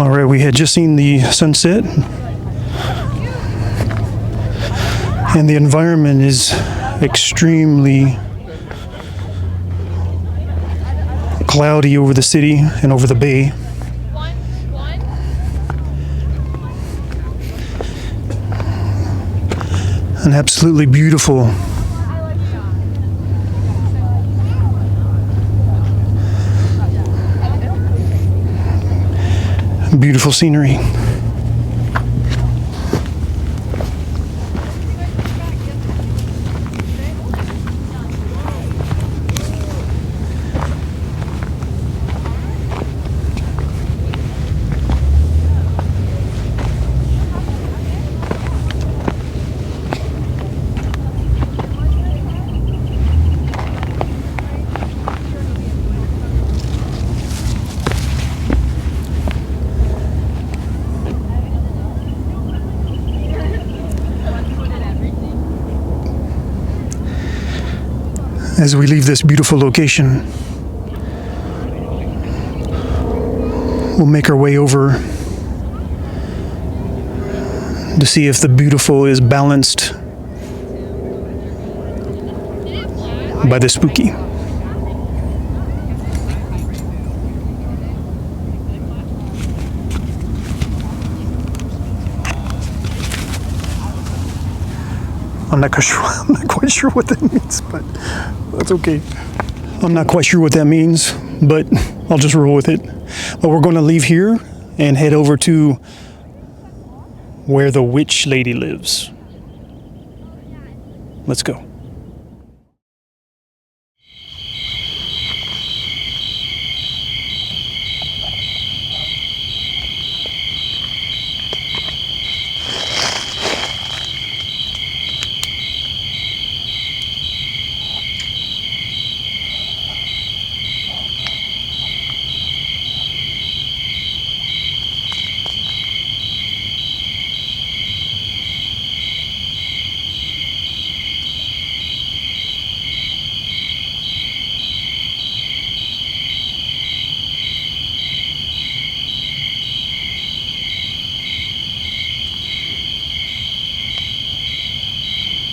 All right, we had just seen the sunset, and the environment is extremely cloudy over the city and over the bay. An absolutely beautiful scenery. As we leave this beautiful location, we'll make our way over to see if the beautiful is balanced by the spooky. I'm not quite sure what that means, but that's okay. I'm not quite sure what that means, but I'll just roll with it. But we're going to leave here and head over to where the witch lady lives. Let's go.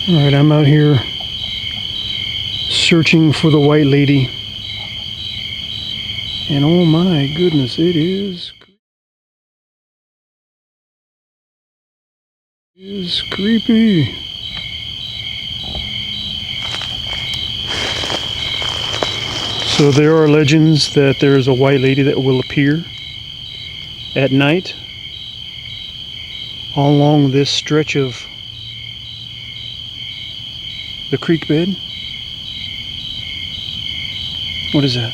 All right, I'm out here searching for the white lady, and oh my goodness, it is creepy. So there are legends that there is a white lady that will appear at night along this stretch of the creek bed. What is that?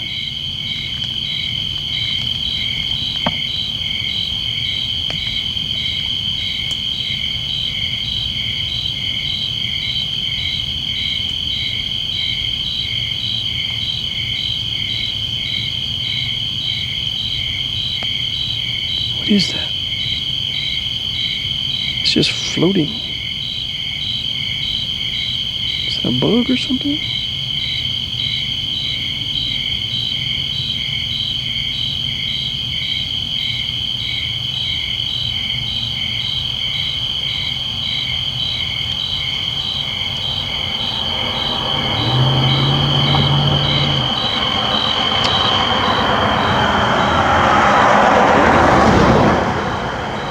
What is that? It's just floating. Is that a bug or something?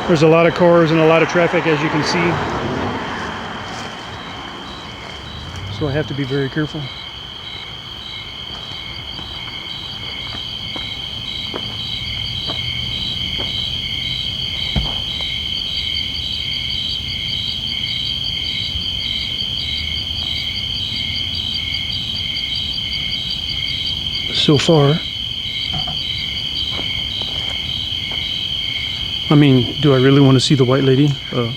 There's a lot of cars and a lot of traffic, as you can see. So I have to be very careful. So far, I mean, do I really want to see the white lady? I'm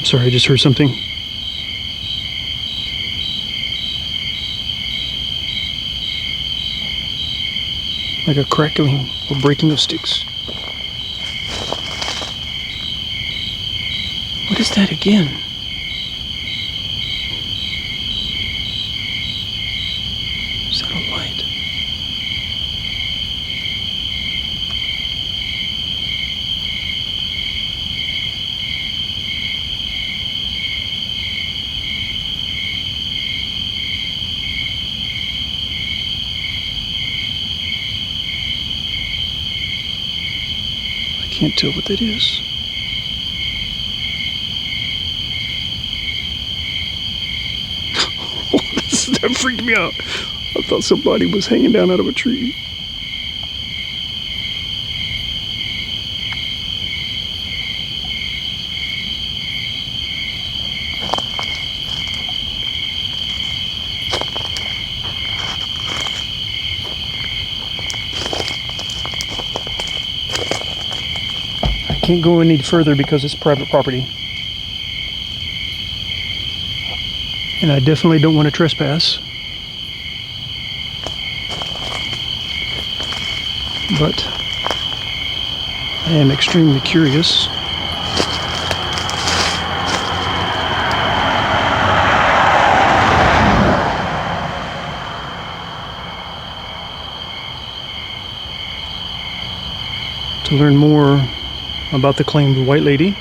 sorry, I just heard something. Like a crackling or breaking of sticks. What is that again? Is that a light? I can't tell what that is. That freaked me out. I thought somebody was hanging down out of a tree. I can't go any further because it's private property. And I definitely don't want to trespass. But I am extremely curious. To learn more about the claimed white lady.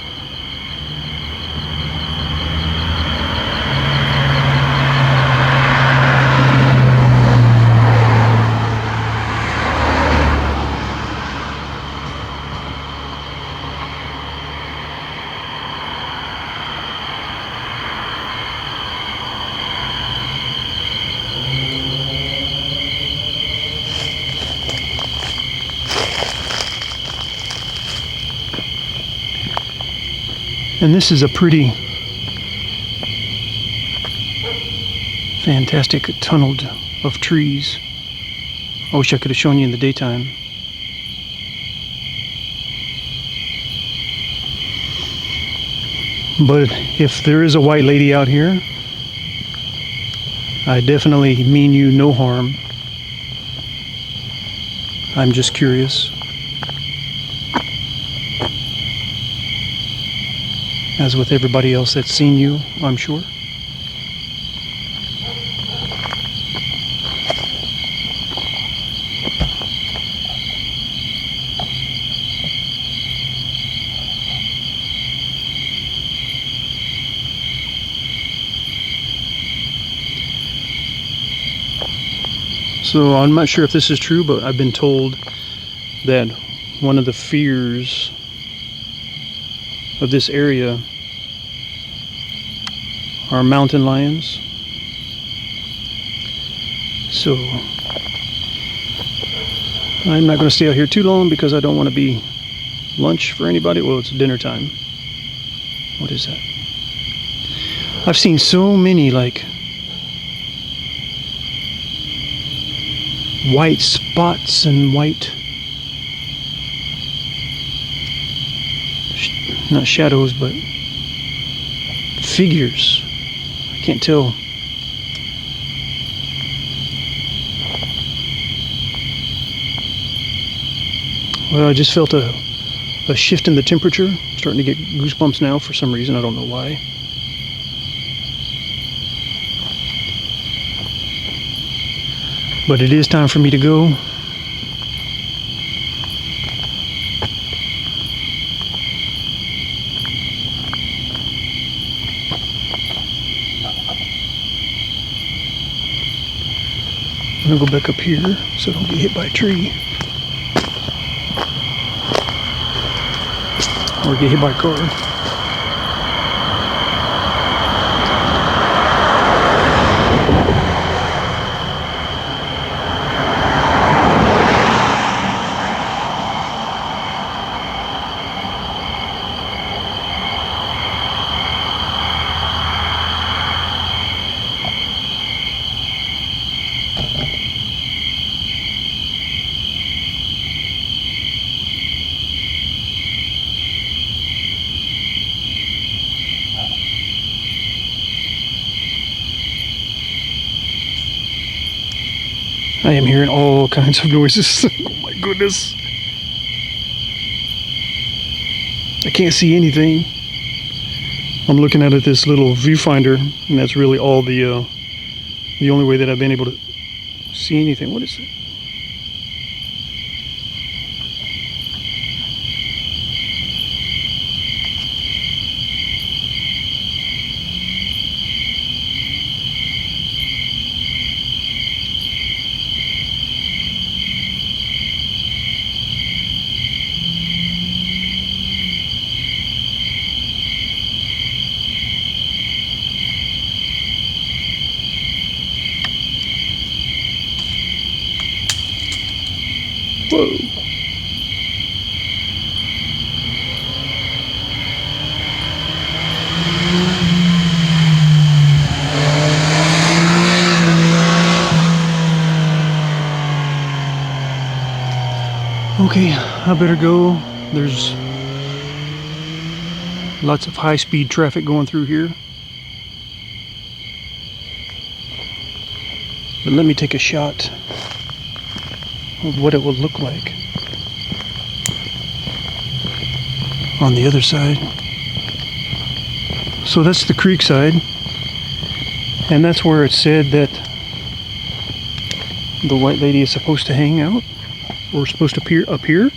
And this is a pretty fantastic tunnel of trees. I wish I could have shown you in the daytime. But if there is a white lady out here, I definitely mean you no harm. I'm just curious. As with everybody else that's seen you, I'm sure. So I'm not sure if this is true, but I've been told that one of the fears of this area are mountain lions. So I'm not going to stay out here too long because I don't want to be lunch for anybody. Well, it's dinner time. What is that? I've seen so many like white spots and white, not shadows, but figures. I can't tell. Well, I just felt a shift in the temperature. I'm starting to get goosebumps now for some reason. I don't know why. But it is time for me to go. I'm gonna go back up here so I don't get hit by a tree. Or get hit by a car. I am hearing all kinds of noises. Oh my goodness. I can't see anything. I'm looking at it this little viewfinder, and that's really all the only way that I've been able to see anything. What is it? Whoa. Okay, I better go. There's lots of high-speed traffic going through here. But let me take a shot of what it would look like on the other side. So that's the creek side, and that's where it said that the white lady is supposed to hang out, or supposed to appear.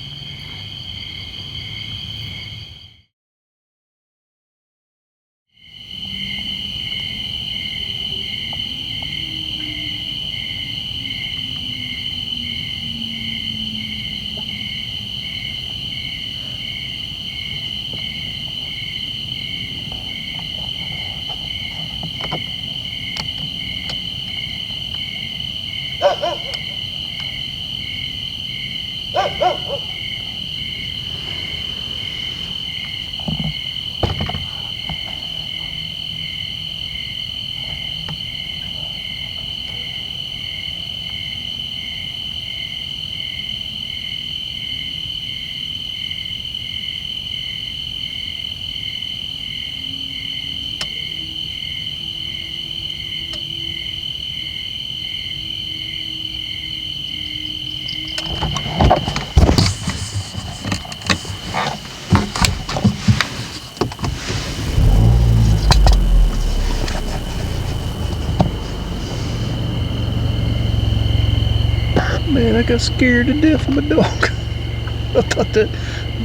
Man, I got scared to death of a dog. I thought that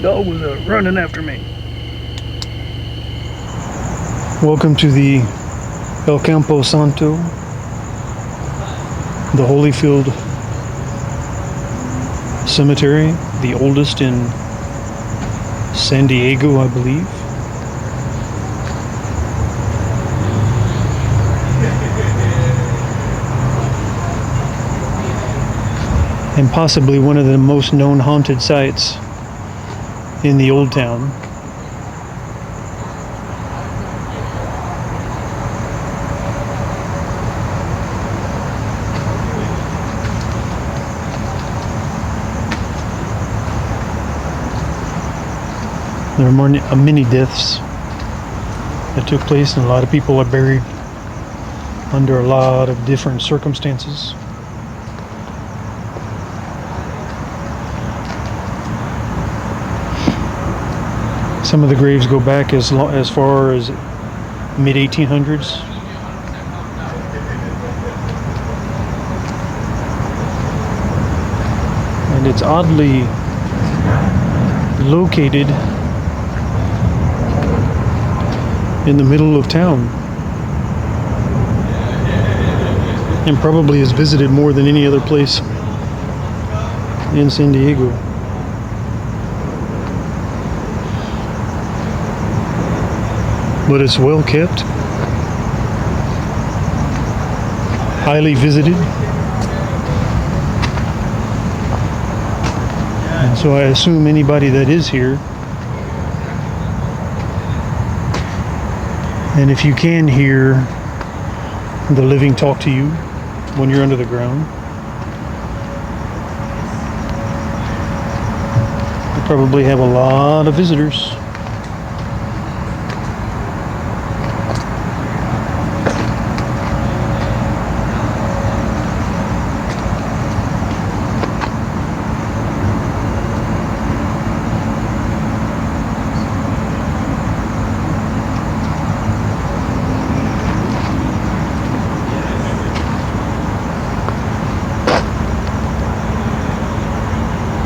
dog was running after me. Welcome to the El Campo Santo, the Holyfield Cemetery, the oldest in San Diego, I believe. And possibly one of the most known haunted sites in the old town. There are many deaths that took place, and a lot of people are buried under a lot of different circumstances. Some of the graves go back as far as mid-1800s. And it's oddly located in the middle of town, and probably is visited more than any other place in San Diego. But it's well kept, highly visited, and so I assume anybody that is here, and if you can hear the living talk to you when you're under the ground, you probably have a lot of visitors.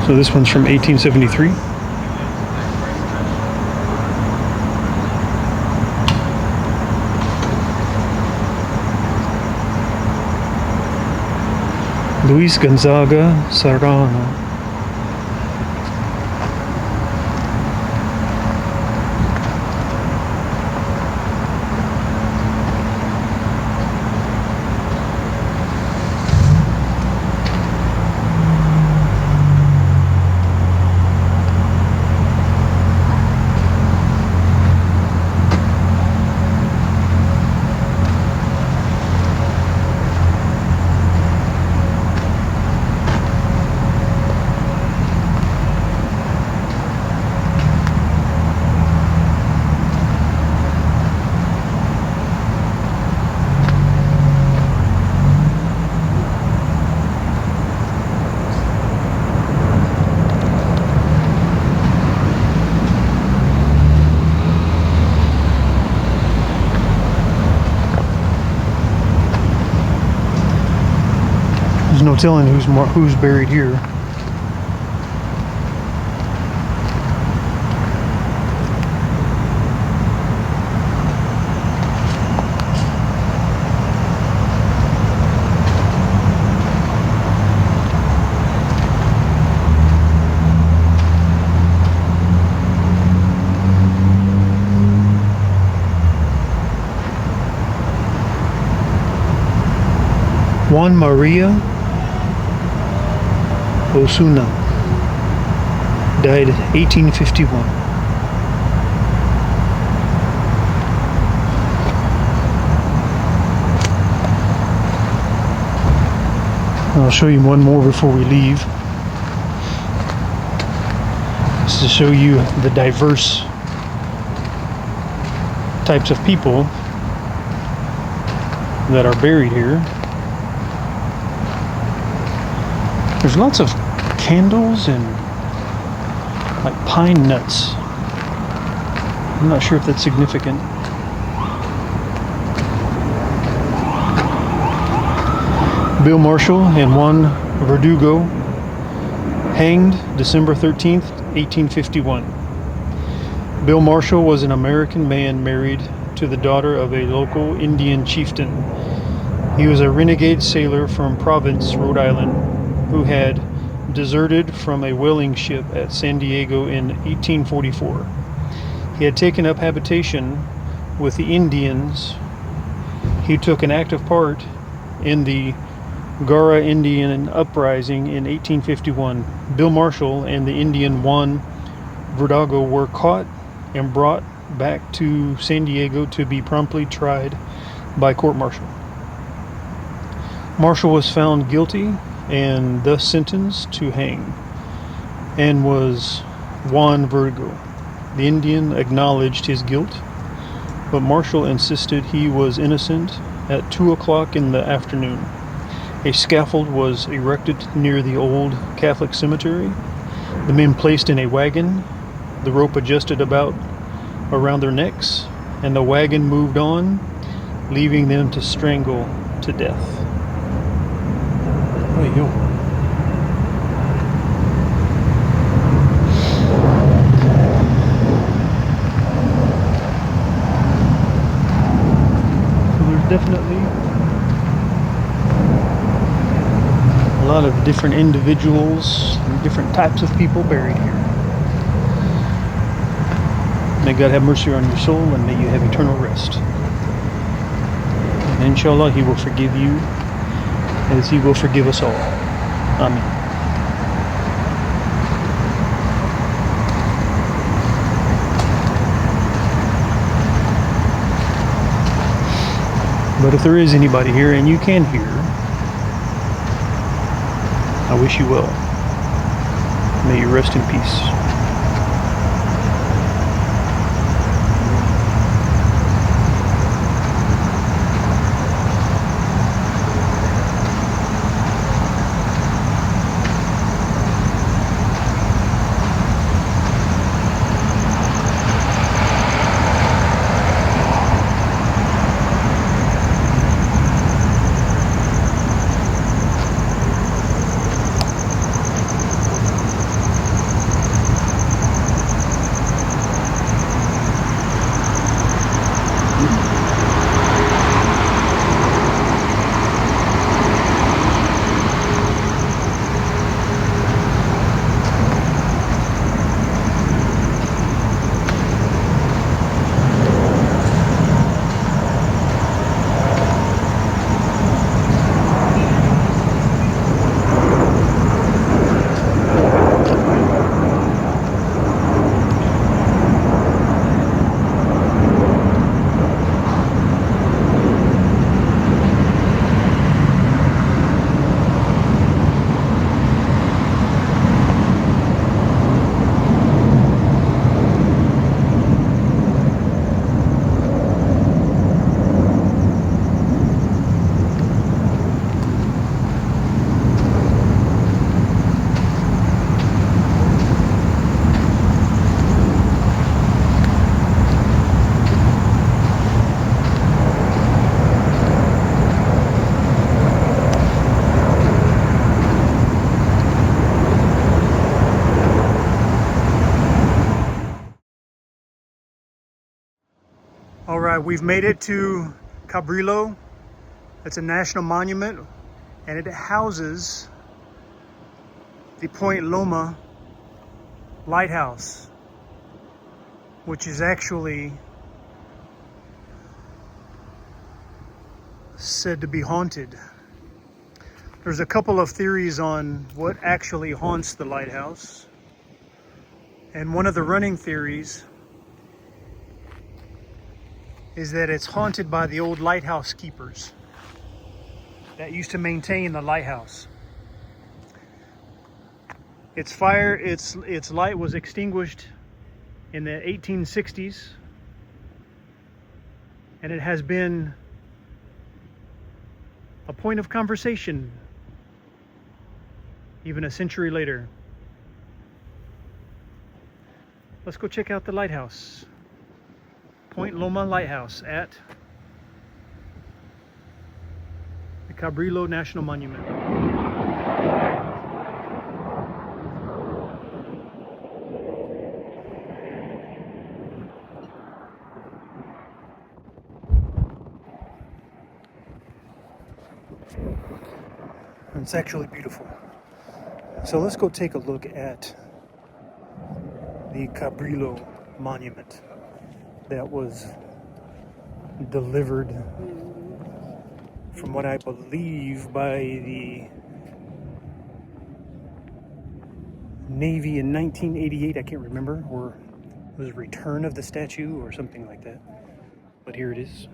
So this one's from 1873. Luis Gonzaga Serrano. There's no telling who's buried here. Juan Maria Osuna died 1851. I'll show you one more before we leave. This is to show you the diverse types of people that are buried here. There's lots of candles and like pine nuts. I'm not sure if that's significant. Bill Marshall and Juan Verdugo hanged December 13th, 1851. Bill Marshall was an American man married to the daughter of a local Indian chieftain. He was a renegade sailor from Providence, Rhode Island, who had deserted from a whaling ship at San Diego in 1844. He had taken up habitation with the Indians. He took an active part in the Gara Indian uprising in 1851. Bill Marshall and the Indian Juan Verdugo were caught and brought back to San Diego to be promptly tried by court-martial. Marshall was found guilty and thus sentenced to hang, and was Juan Verdugo. The Indian acknowledged his guilt, but Marshall insisted he was innocent. At 2 o'clock in the afternoon, a scaffold was erected near the Old Catholic Cemetery. The men placed in a wagon, the rope adjusted around their necks, and the wagon moved on, leaving them to strangle to death. Hey, yo. So there's definitely a lot of different individuals and different types of people buried here. May God have mercy on your soul, and may you have eternal rest. And inshallah, He will forgive you as He will forgive us all. Amen. But if there is anybody here and you can hear, I wish you well. May you rest in peace. All right, we've made it to Cabrillo. It's a national monument, and it houses the Point Loma Lighthouse, which is actually said to be haunted. There's a couple of theories on what actually haunts the lighthouse, and one of the running theories is that it's haunted by the old lighthouse keepers that used to maintain the lighthouse. Its light was extinguished in the 1860s, and it has been a point of conversation even a century later. Let's go check out the lighthouse. Point Loma Lighthouse at the Cabrillo National Monument. It's actually beautiful. So let's go take a look at the Cabrillo Monument that was delivered, from what I believe, by the Navy in 1988. I can't remember, or it was a return of the statue or something like that. But here it is.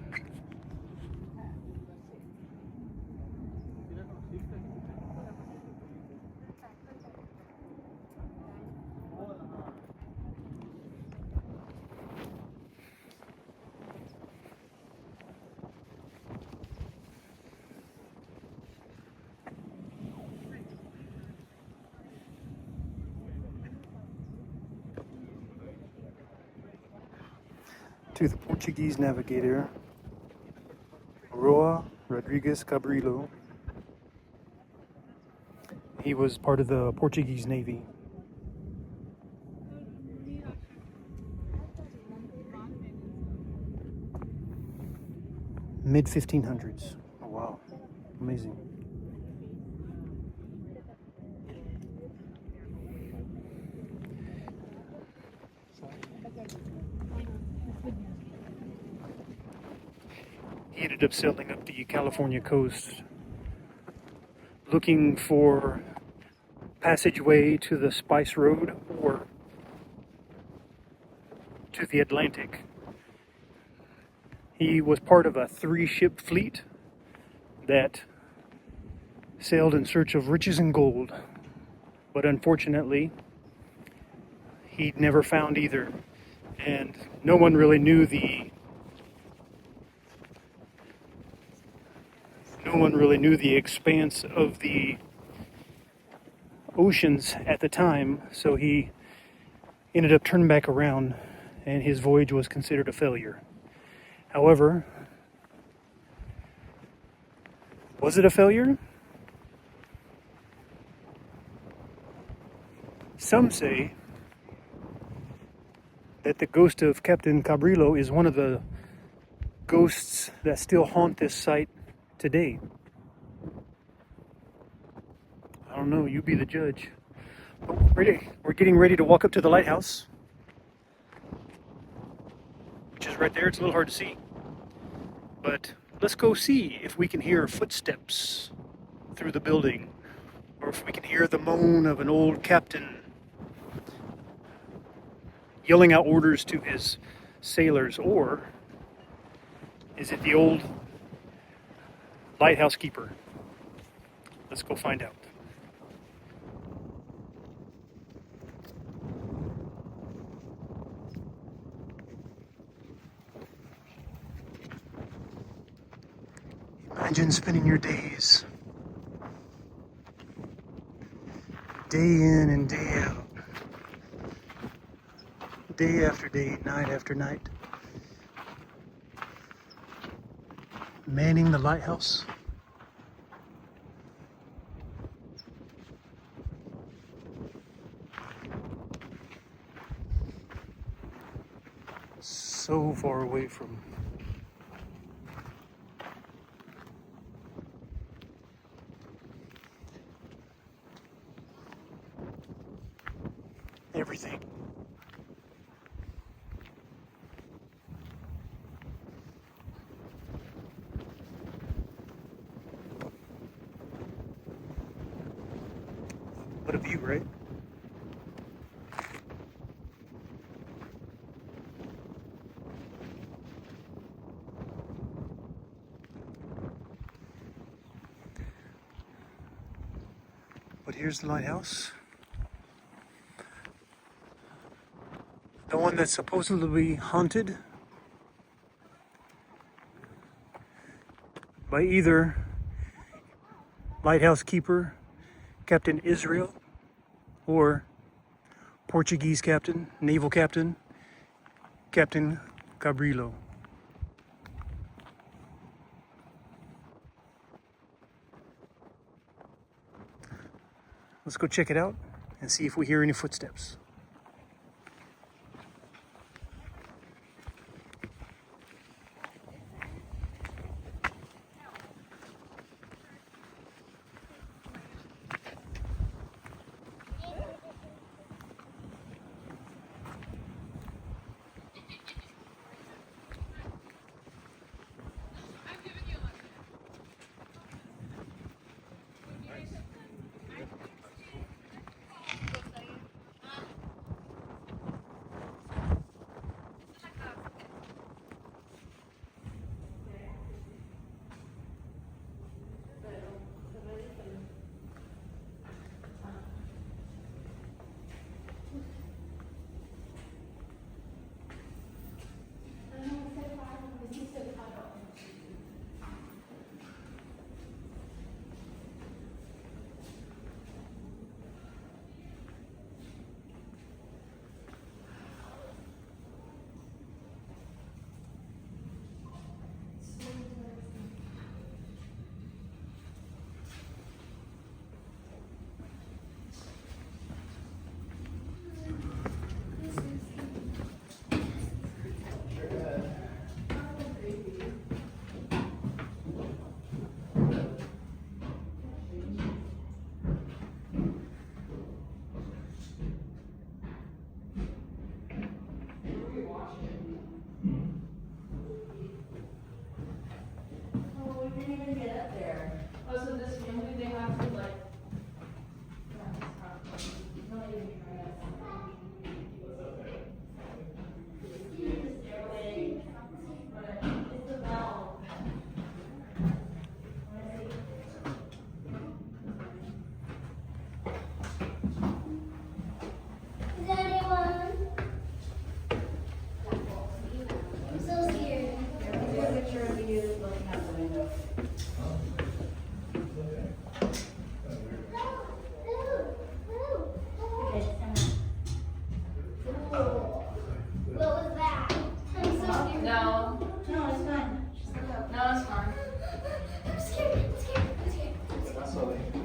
To the Portuguese navigator Roa Rodrigues Cabrillo. He was part of the Portuguese Navy. Mid 1500s. Oh, wow, amazing. He ended up sailing up the California coast, looking for passageway to the Spice Road or to the Atlantic. He was part of a 3-ship fleet that sailed in search of riches and gold, but unfortunately, he never found either, and no one really knew the expanse of the oceans at the time, so he ended up turning back around, and his voyage was considered a failure. However, was it a failure? Some say that the ghost of Captain Cabrillo is one of the ghosts that still haunt this site today. I don't know, you be the judge. We're getting ready to walk up to the lighthouse, which is right there. It's a little hard to see, but let's go see if we can hear footsteps through the building, or if we can hear the moan of an old captain yelling out orders to his sailors, or is it the old lighthouse keeper? Let's go find out. Imagine spending your days, day in and day out, day after day, night after night, manning the lighthouse. So far away from everything. What a view, right? But here's the lighthouse. The one that's supposedly haunted by either lighthouse keeper Captain Israel or Portuguese captain, naval captain, Captain Gabrielo. Let's go check it out and see if we hear any footsteps.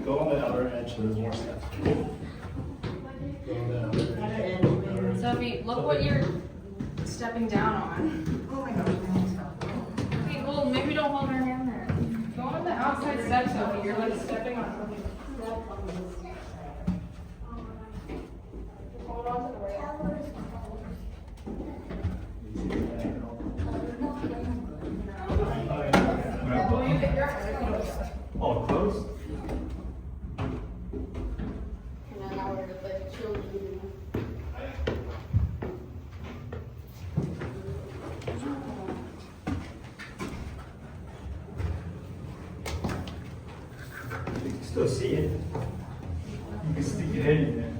Go on the other edge, so there's more steps. Sophie, look what you're stepping down on. Oh my gosh. Okay, well, maybe don't hold her hand there. Go on the outside steps, Sophie. You're like stepping on something. Hold on to the rail. Will you get your eyes? Oh, close? still see it. You can stick your head in there.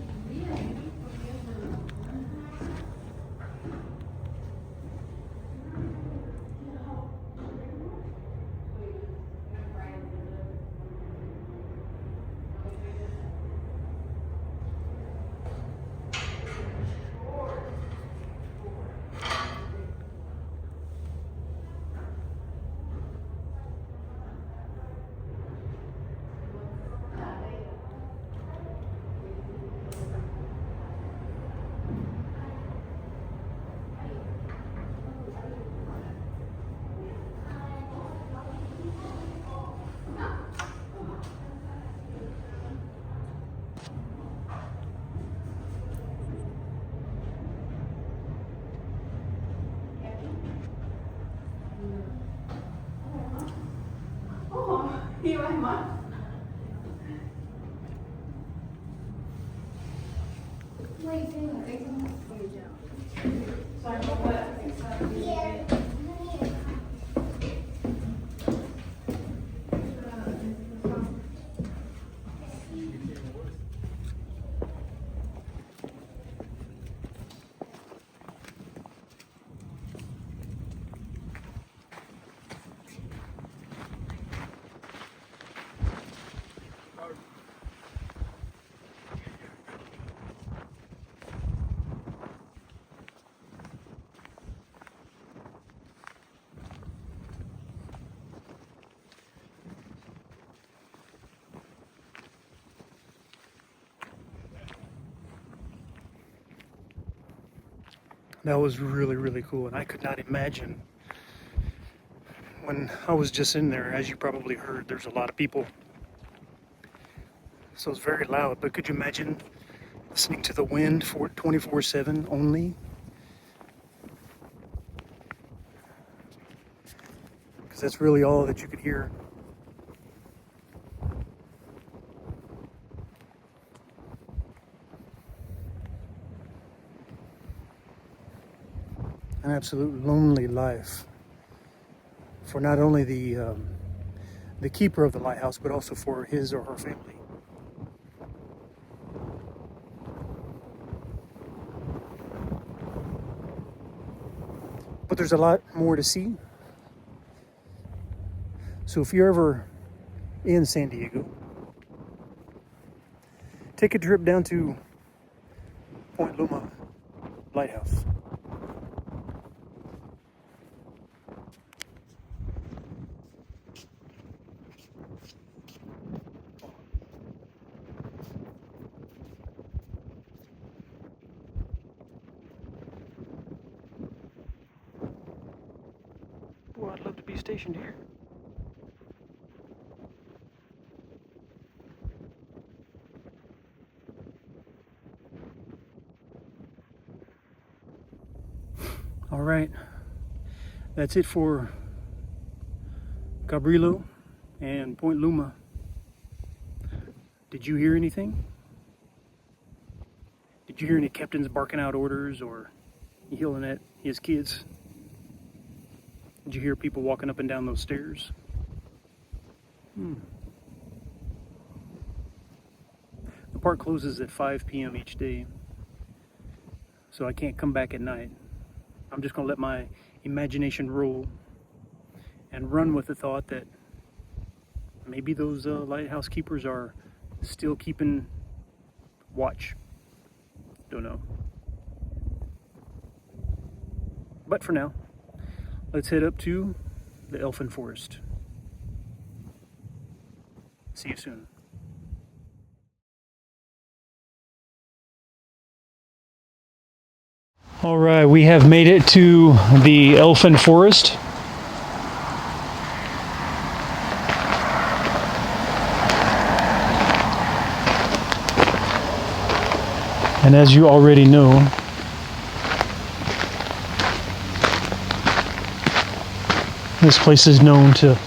That was really, really cool, and I could not imagine when I was just in there. As you probably heard, there's a lot of people, so it's very loud. But could you imagine listening to the wind for 24/7 only? Because that's really all that you could hear. An absolute lonely life for not only the keeper of the lighthouse, but also for his or her family. But there's a lot more to see. So if you're ever in San Diego, take a trip down to Point Loma Lighthouse. Boy, I'd love to be stationed here. All right, that's it for Cabrillo and Point Loma. Did you hear anything? Did you hear any captains barking out orders or yelling at his kids? Did you hear people walking up and down those stairs? The park closes at 5 p.m. each day, so I can't come back at night. I'm just gonna let my imagination roll and run with the thought that maybe those lighthouse keepers are still keeping watch. Don't know. But for now, let's head up to the Elfin Forest. See you soon. All right, we have made it to the Elfin Forest. And as you already know, this place is known to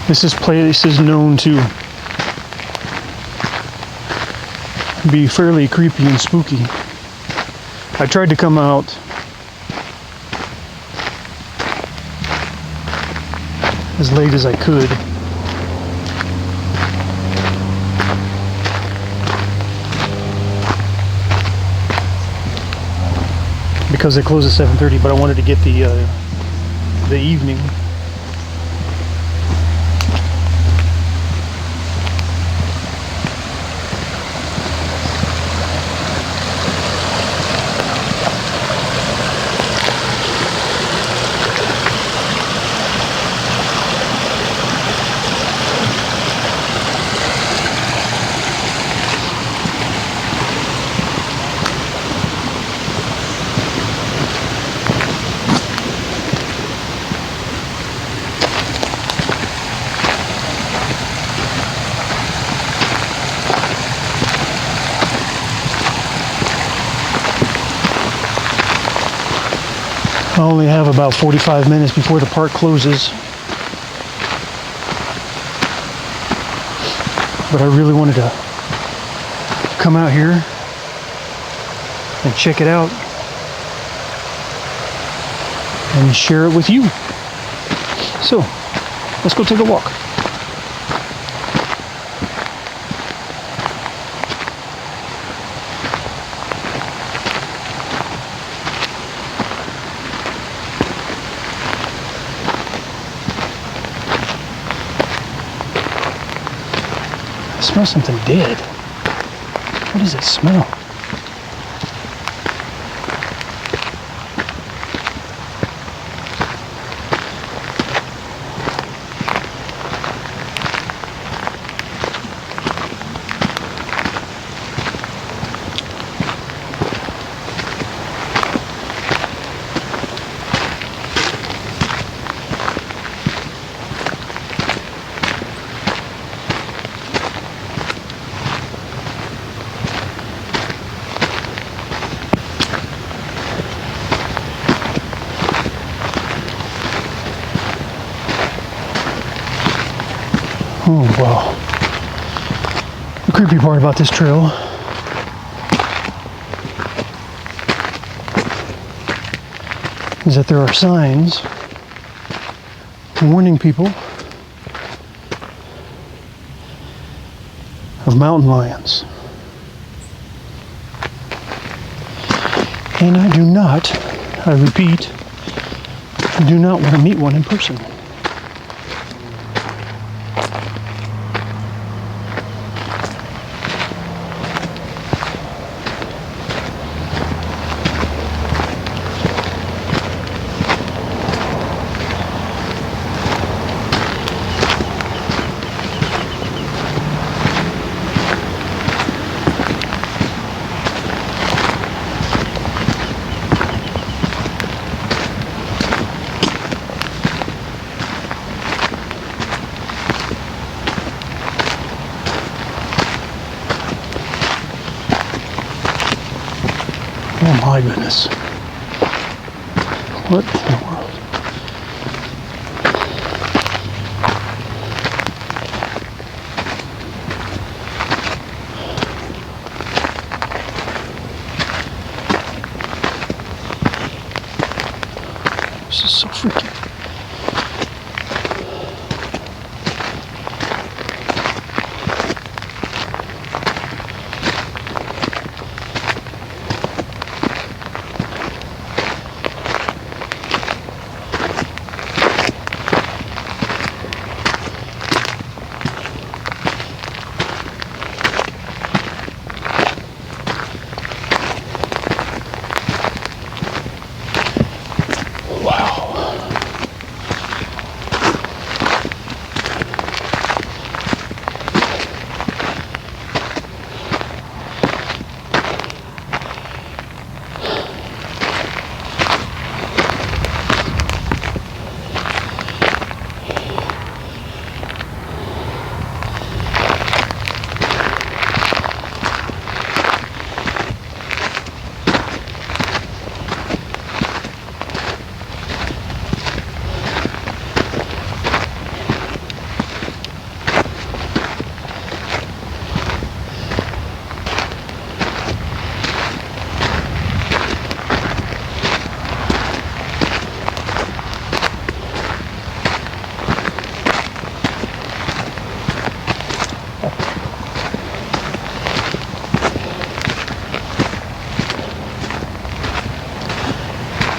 this place is known to be fairly creepy and spooky. I tried to come out as late as I could. Because they close at 7:30, but I wanted to get the evening. I only have about 45 minutes before the park closes. But I really wanted to come out here and check it out and share it with you. So, let's go take a walk. I smell something dead. What does it smell? Oh, wow. The creepy part about this trail is that there are signs warning people of mountain lions. And I do not, I repeat, I do not want to meet one in person. Oh my goodness. What in the world? This is so freaky.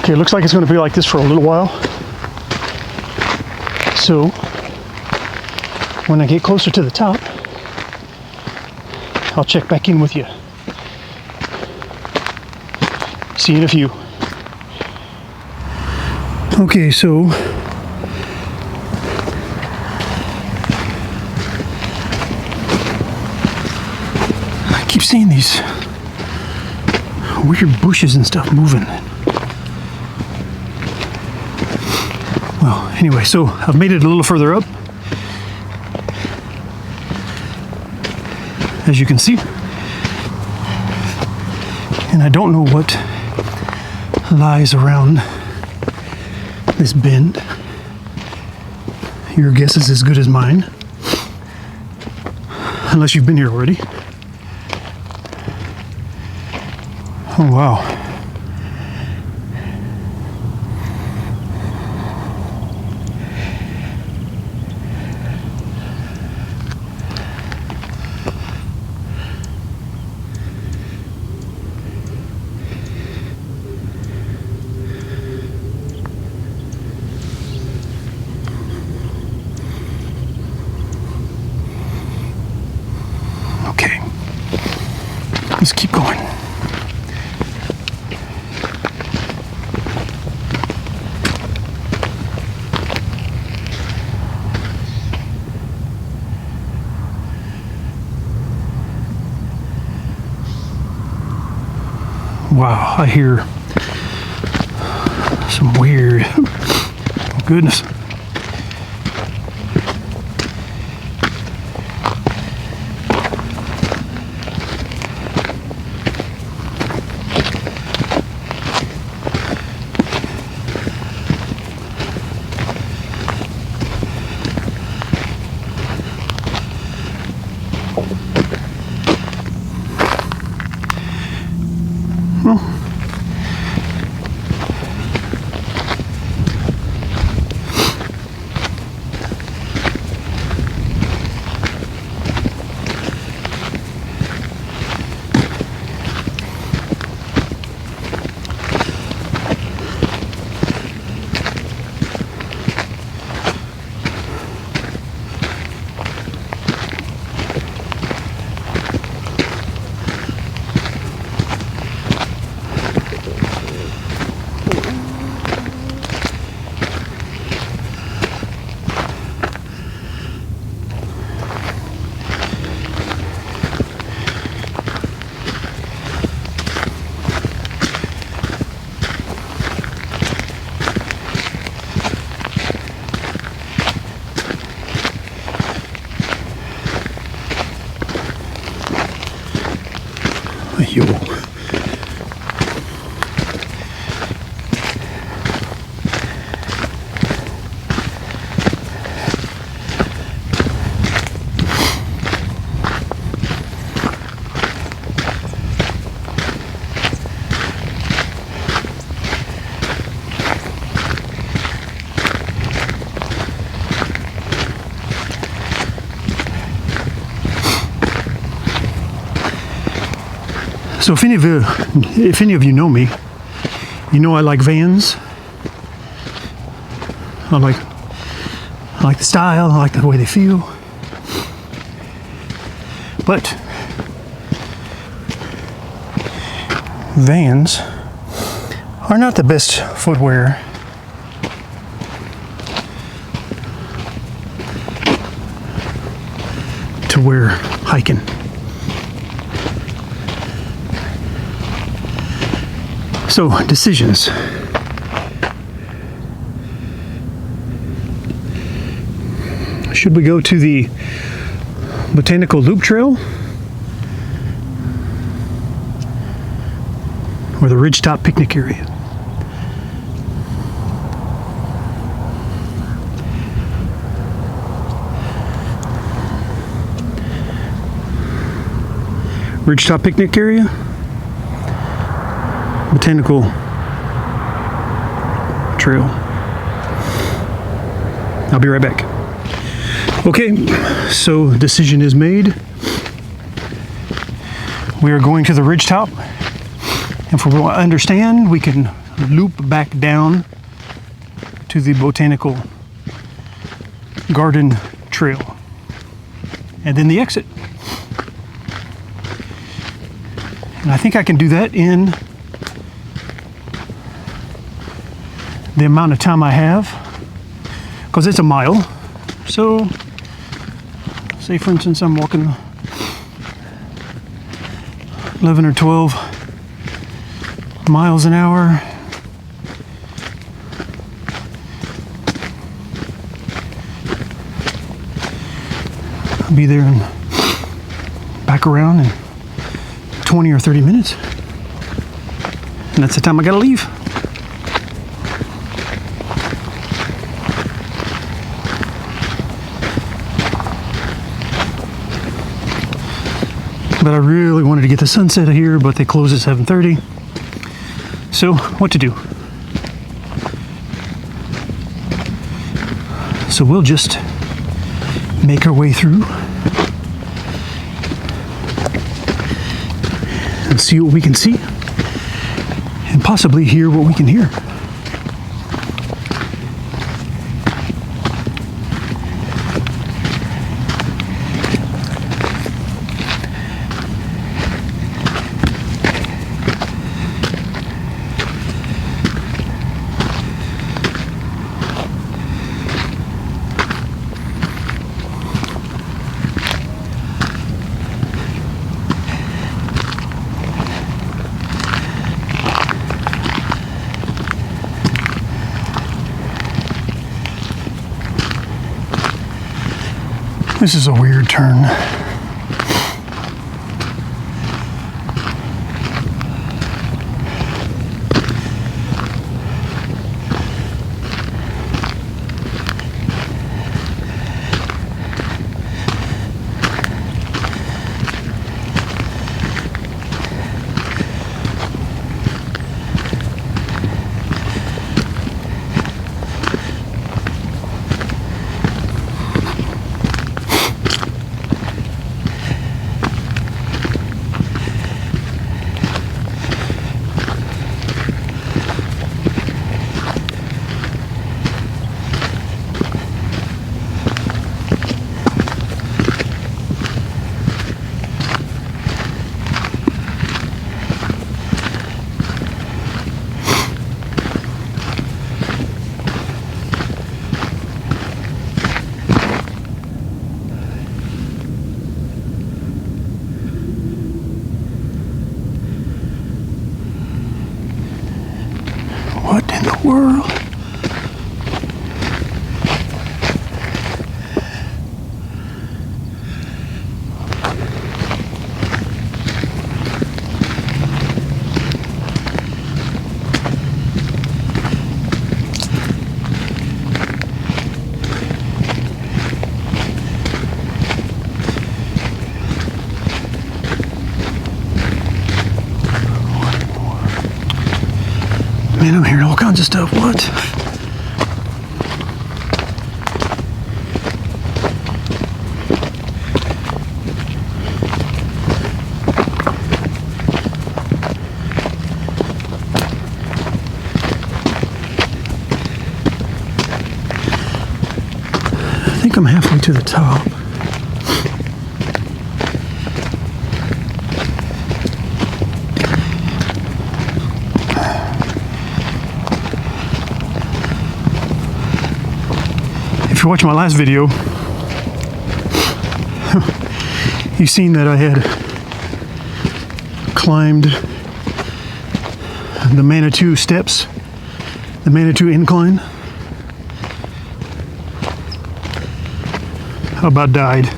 Okay, it looks like it's going to be like this for a little while. So, when I get closer to the top, I'll check back in with you. See you in a few. Okay, so I keep seeing these weird bushes and stuff moving. Well, anyway, so I've made it a little further up. As you can see. And I don't know what lies around this bend. Your guess is as good as mine. Unless you've been here already. Oh, wow. Okay. Let's keep going. Wow, I hear some weird, oh goodness. Well, yo. So if any of you know me, you know I like vans. I like the style, I like the way they feel. But vans are not the best footwear to wear hiking. So, decisions. Should we go to the Botanical Loop Trail or the Ridgetop Picnic Area? Ridgetop Picnic Area? Botanical Trail. I'll be right back. Okay, so decision is made. We are going to the ridge top. And if we want to understand, we can loop back down to the botanical garden trail. And then the exit. And I think I can do that in the amount of time I have, because it's a mile. So, say for instance I'm walking 11 or 12 miles an hour. I'll be there and back around in 20 or 30 minutes. And that's the time I gotta leave. But I really wanted to get the sunset here, but they close at 7:30. So, what to do? So we'll just make our way through and see what we can see, and possibly hear what we can hear. This is a weird turn. What in the world? Man, I'm hearing all kinds of stuff. What? I think I'm halfway to the top. If you watch my last video, you've seen that I had climbed the Manitou steps, the Manitou incline. I about died,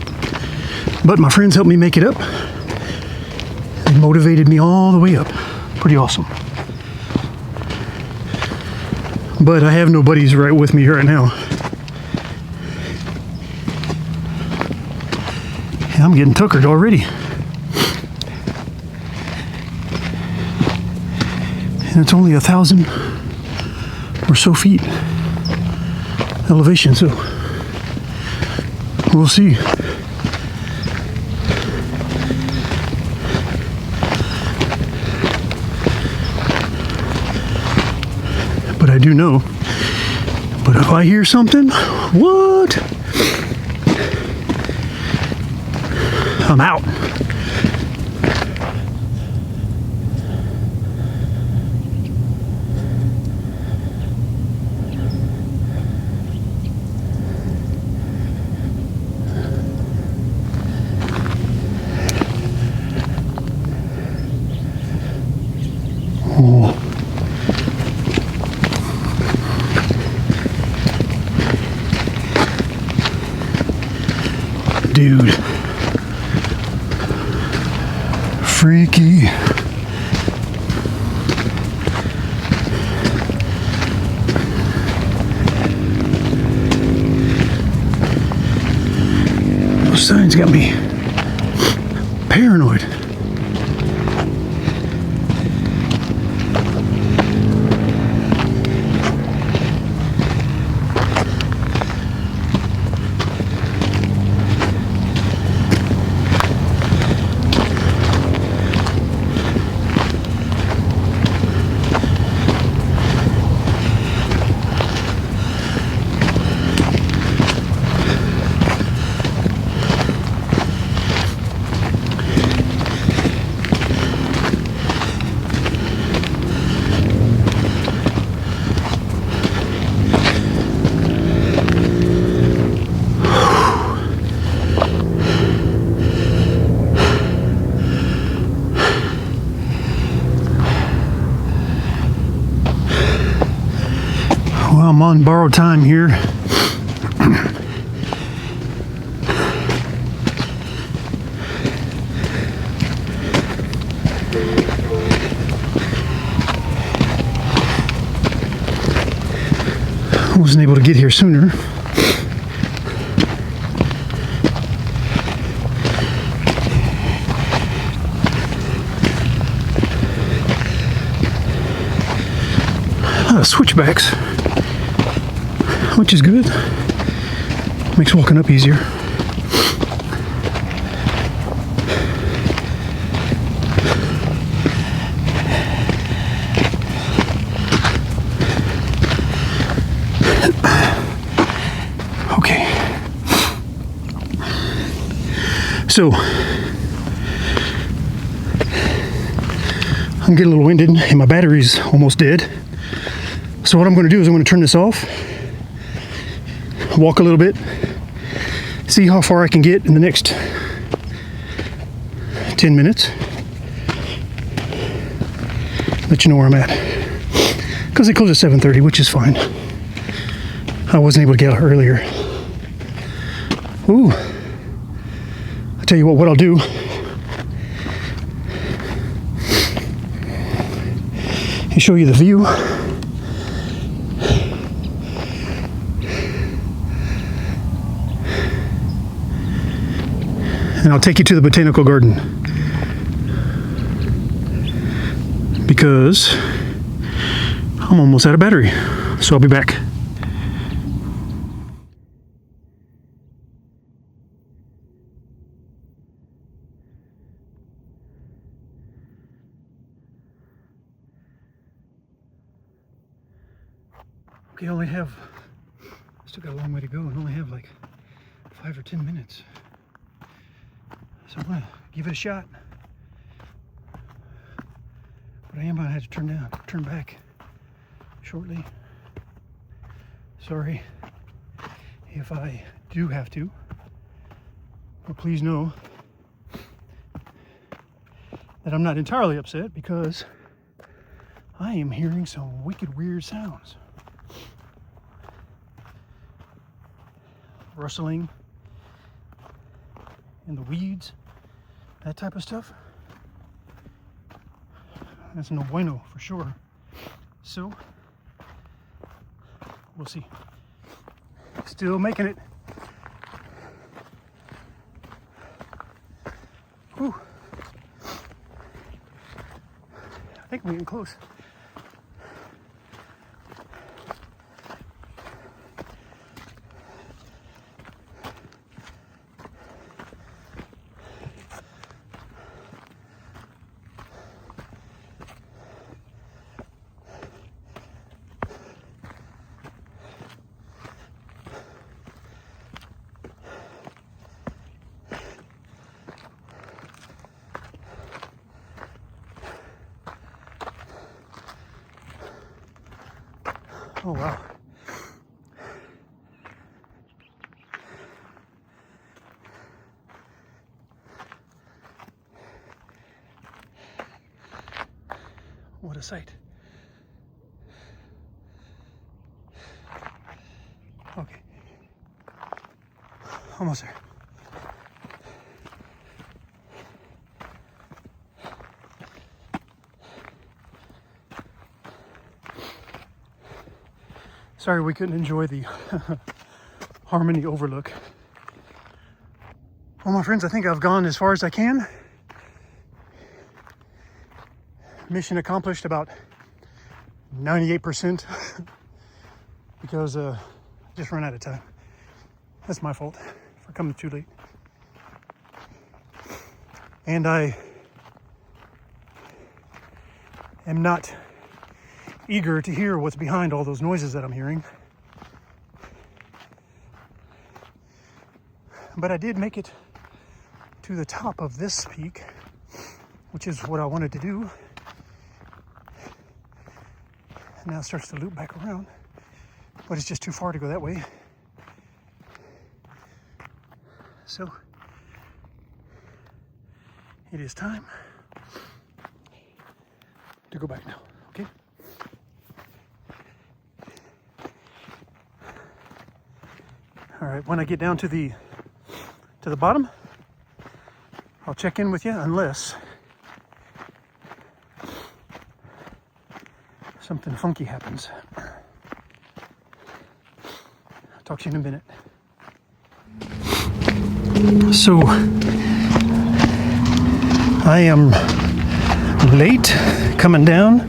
but my friends helped me make it up. They motivated me all the way up. Pretty awesome. But I have no buddies right with me right now. And I'm getting tuckered already. And it's only 1,000 or so feet elevation, so we'll see. I do know. But if I hear something, what? I'm out. Oh. Dude. Freaky. Those signs got me paranoid. Well, I'm on borrowed time here. I wasn't able to get here sooner. A lot of switchbacks, which is good. Makes walking up easier. Okay. So, I'm getting a little winded and my battery's almost dead. So what I'm going to do is I'm going to turn this off, walk a little bit, see how far I can get in the next 10 minutes. Let you know where I'm at. Because they close at 7:30, which is fine. I wasn't able to get out earlier. Ooh. I'll tell you what I'll do. I'll show you the view. And I'll take you to the botanical garden because I'm almost out of battery, so I'll be back. Okay, I still got a long way to go and only have like 5 or 10 minutes. So I'm gonna give it a shot. But I am gonna have to turn back shortly. Sorry if I do have to. But please know that I'm not entirely upset because I am hearing some wicked weird sounds. Rustling in the weeds, that type of stuff. That's no bueno for sure. So, we'll see. Still making it. Whew. I think we're getting close. Oh, wow. What a sight. Okay. Almost there. Sorry we couldn't enjoy the Harmony overlook. Well, my friends, I think I've gone as far as I can. Mission accomplished about 98% because I just ran out of time. That's my fault for coming too late. And I am not eager to hear what's behind all those noises that I'm hearing. But I did make it to the top of this peak, which is what I wanted to do. And now it starts to loop back around, but it's just too far to go that way. So it is time to go back now, okay? All right, when I get down to the bottom, I'll check in with you unless something funky happens. I'll talk to you in a minute. So I am late coming down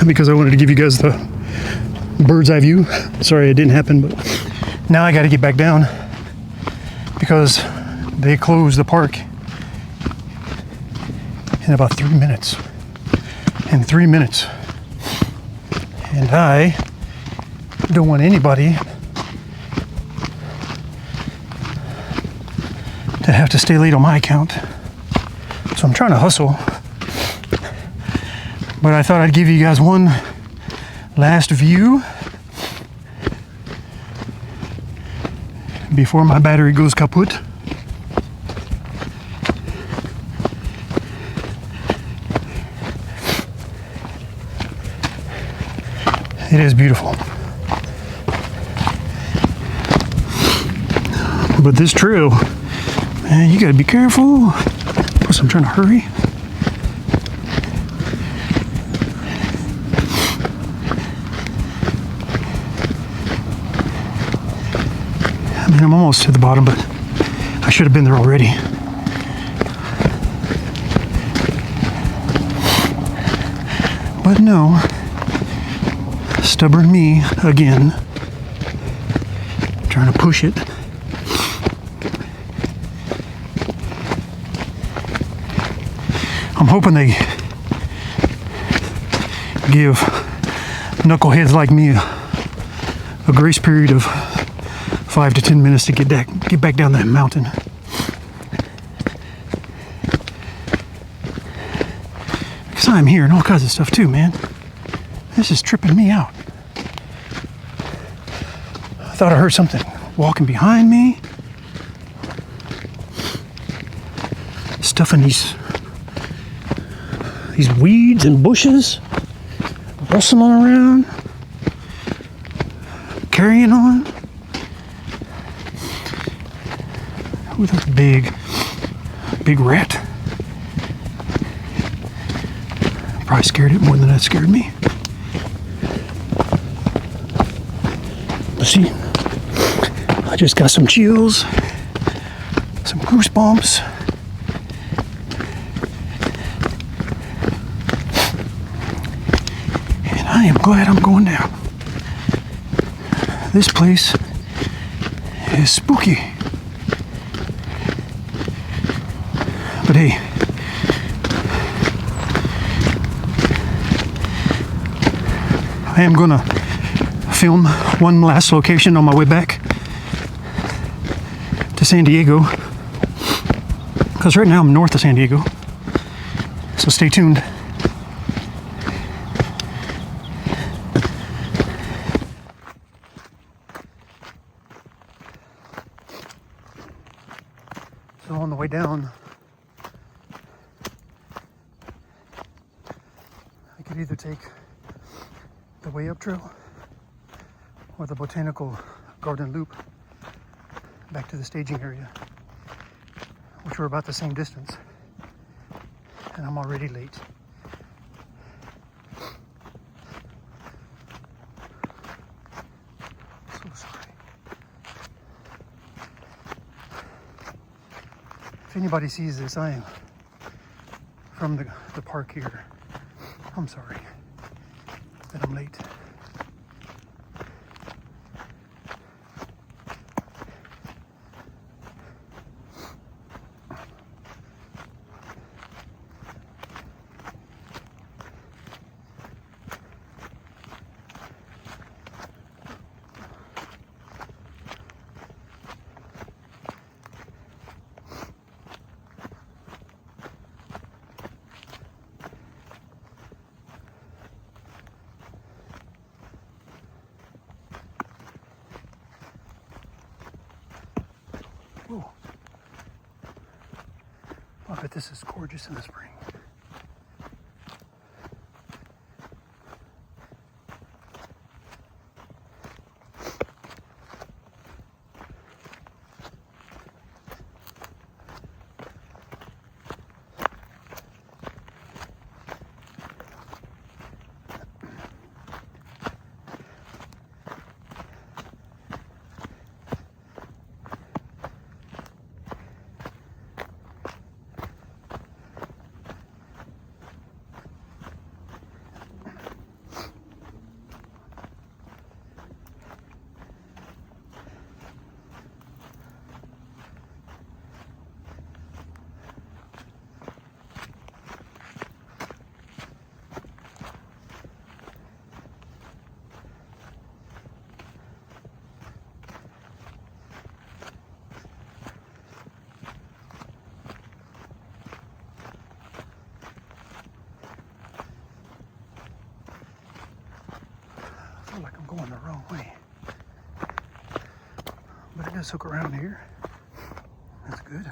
because I wanted to give you guys the bird's eye view. Sorry it didn't happen, but now I got to get back down because they close the park in about 3 minutes. In 3 minutes. And I don't want anybody to have to stay late on my account. So I'm trying to hustle. But I thought I'd give you guys one last view before my battery goes kaput. It is beautiful. But this trail, man, you gotta be careful. Plus I'm trying to hurry. I mean, I'm almost to the bottom, but I should have been there already. But no, stubborn me again, trying to push it. I'm hoping they give knuckleheads like me a grace period of 5 to 10 minutes to get back down that mountain. Because I'm hearing all kinds of stuff too, man. This is tripping me out. I thought I heard something walking behind me. Stuff in these weeds and bushes, rustling around, carrying on. Ooh, that's a big rat. Probably scared it more than that scared me. But see, I just got some chills, some goosebumps. And I am glad I'm going down. This place is spooky. But hey, I am gonna film one last location on my way back to San Diego, because right now I'm north of San Diego, so stay tuned. So on the way down, I could either take the way up trail or the botanical garden loop back to the staging area, which were about the same distance. And I'm already late. So sorry. If anybody sees this, I am from the park here. I'm sorry that I'm late. Ooh. I bet this is gorgeous in the spring. I feel like I'm going the wrong way. But it does hook around here. That's good.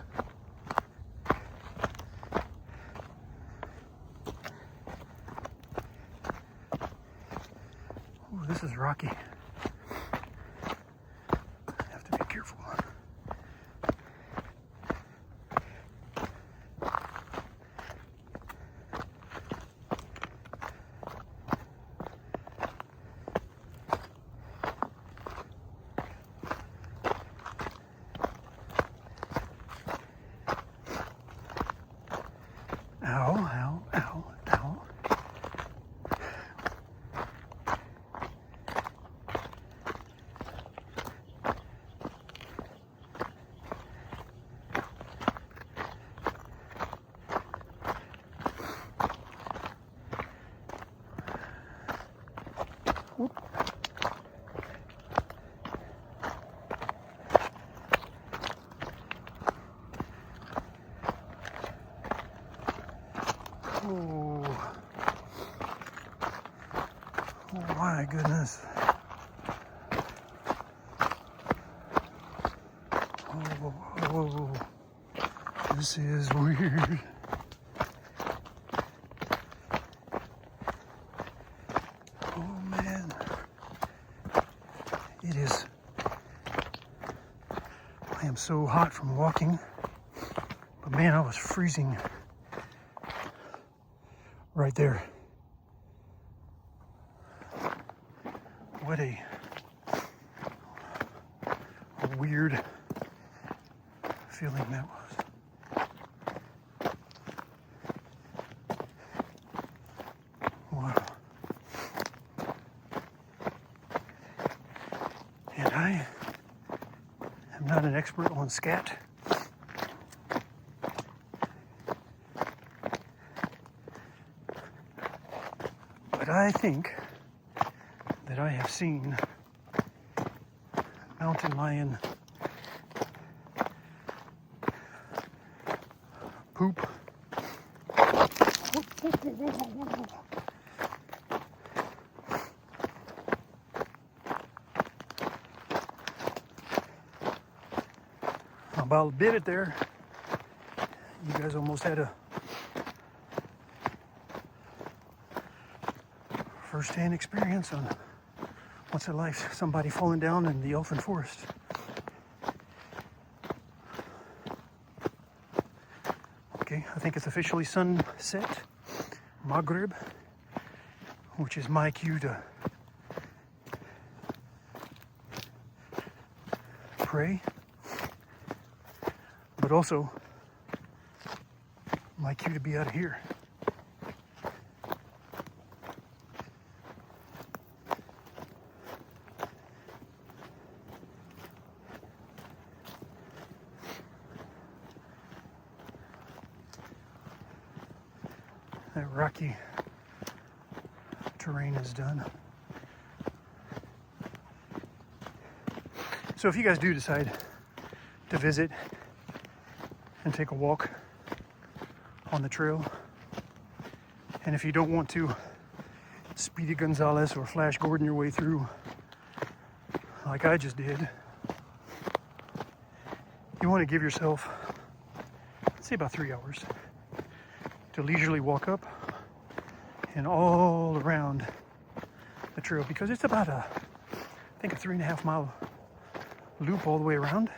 Oh, this is rocky. I have to be careful. Ow, ow, ow, ow. Whoop. Oh. Oh my goodness. Oh, this is weird. Oh man. It is. I am so hot from walking. But man, I was freezing right there. What a weird feeling that was. Wow. And I am not an expert on scat. But I think that I have seen mountain lion poop. I about bit it there. You guys almost had a first-hand experience on what's it like, somebody falling down in the Elfin Forest. Okay, I think it's officially sunset, Maghrib, which is my cue to pray, but also my cue to be out of here. That rocky terrain is done. So if you guys do decide to visit and take a walk on the trail, and if you don't want to Speedy Gonzales or Flash Gordon your way through like I just did, you want to give yourself, let's say, about 3 hours to leisurely walk up and all around the trail, because it's about I think a 3.5 mile loop all the way around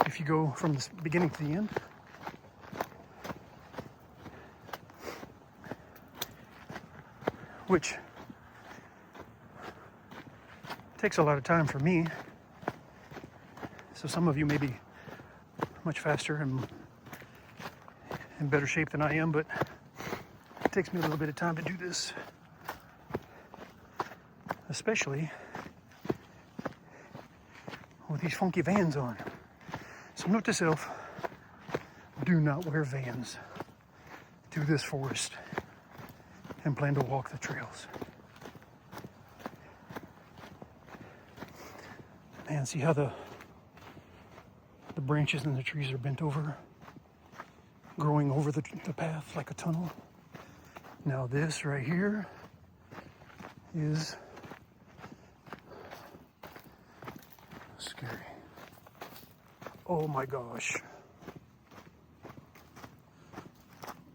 if you go from the beginning to the end. Which takes a lot of time for me. So some of you may be much faster and in better shape than I am, but it takes me a little bit of time to do this, especially with these funky Vans on. So note to self, do not wear Vans to this forest and plan to walk the trails. Man, see how the branches and the trees are bent over, growing over the path like a tunnel. Now this right here is scary. Oh my gosh.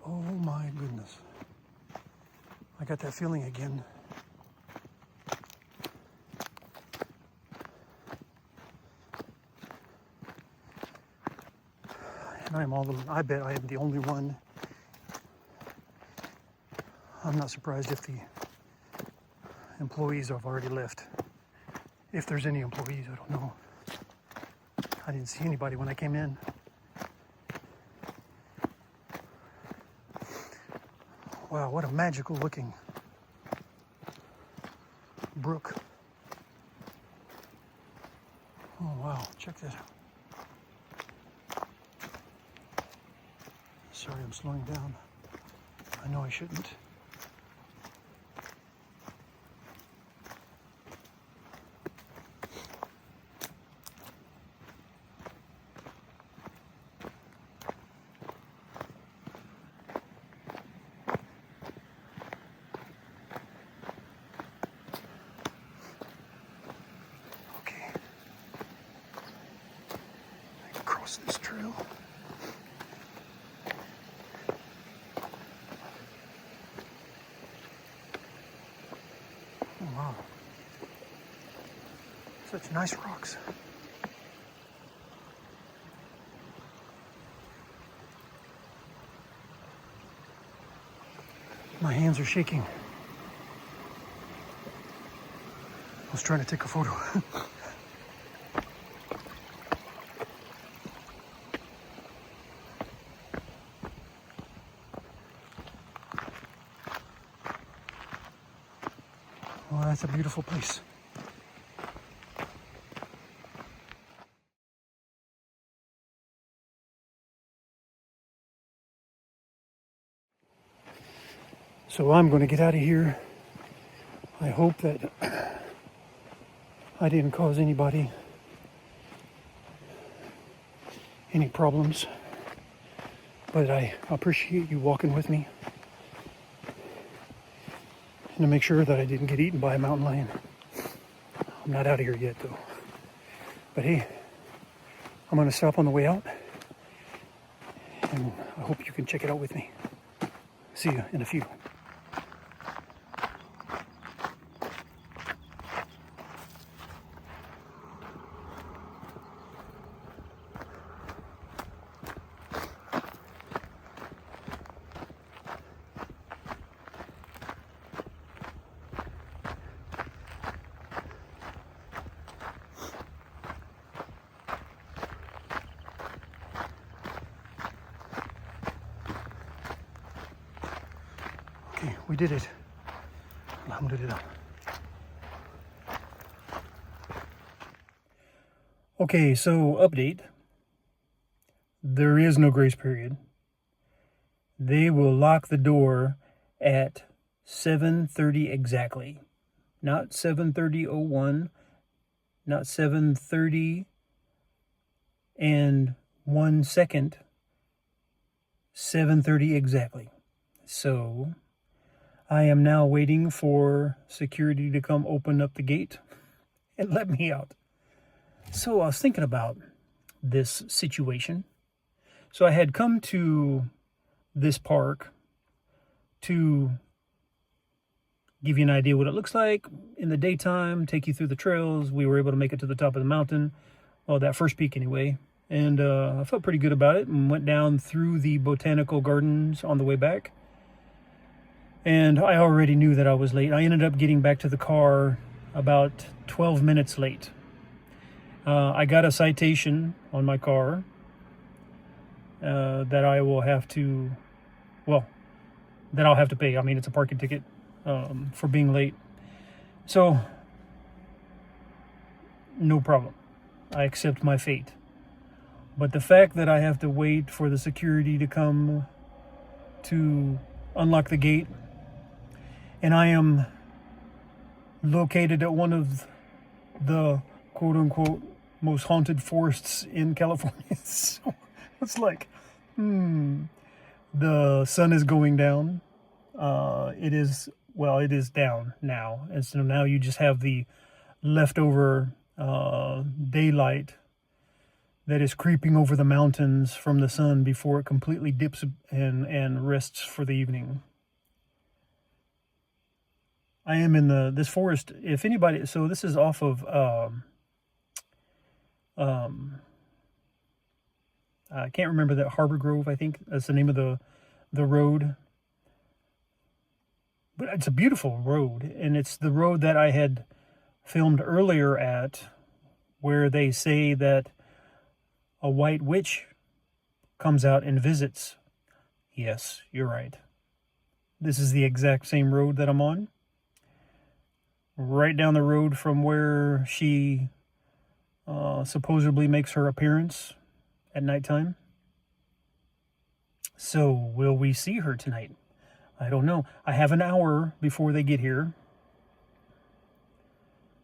Oh my goodness. I got that feeling again. And I bet I am the only one. I'm not surprised if the employees have already left. If there's any employees, I don't know. I didn't see anybody when I came in. Wow, what a magical looking brook. Oh wow, check that out. Sorry, I'm slowing down. I know I shouldn't. Okay. I can cross this trail. Oh, wow. Such nice rocks. My hands are shaking. I was trying to take a photo. Well, that's a beautiful place. So I'm going to get out of here. I hope that I didn't cause anybody any problems, but I appreciate you walking with me, and to make sure that I didn't get eaten by a mountain lion. I'm not out of here yet though. But hey, I'm going to stop on the way out And I hope you can check it out with me. See you in a few. Okay, we did it. Alhamdulillah. Okay, so update. There is no grace period. They will lock the door at 7:30 exactly. Not 7:30:01, not 7:30 and 1 second. 7:30 exactly. So I am now waiting for security to come open up the gate and let me out. So I was thinking about this situation. So I had come to this park to give you an idea what it looks like in the daytime, take you through the trails. We were able to make it to the top of the mountain, well, that first peak anyway. And I felt pretty good about it and went down through the botanical gardens on the way back. And I already knew that I was late. I ended up getting back to the car about 12 minutes late. I got a citation on my car that I will have to, well, that I'll have to pay. I mean, it's a parking ticket for being late. So, no problem. I accept my fate. But the fact that I have to wait for the security to come to unlock the gate, and I am located at one of the quote-unquote most haunted forests in California. So it's like, the sun is going down. It is down now. And so now you just have the leftover daylight that is creeping over the mountains from the sun before it completely dips and rests for the evening. I am in this forest. If anybody, so this is off of I can't remember that, Harbor Grove, I think that's the name of the road. But it's a beautiful road, and it's the road that I had filmed earlier at, where they say that a white witch comes out and visits. Yes, you're right. This is the exact same road that I'm on. Right down the road from where she supposedly makes her appearance at nighttime. So, will we see her tonight? I don't know. I have an hour before they get here.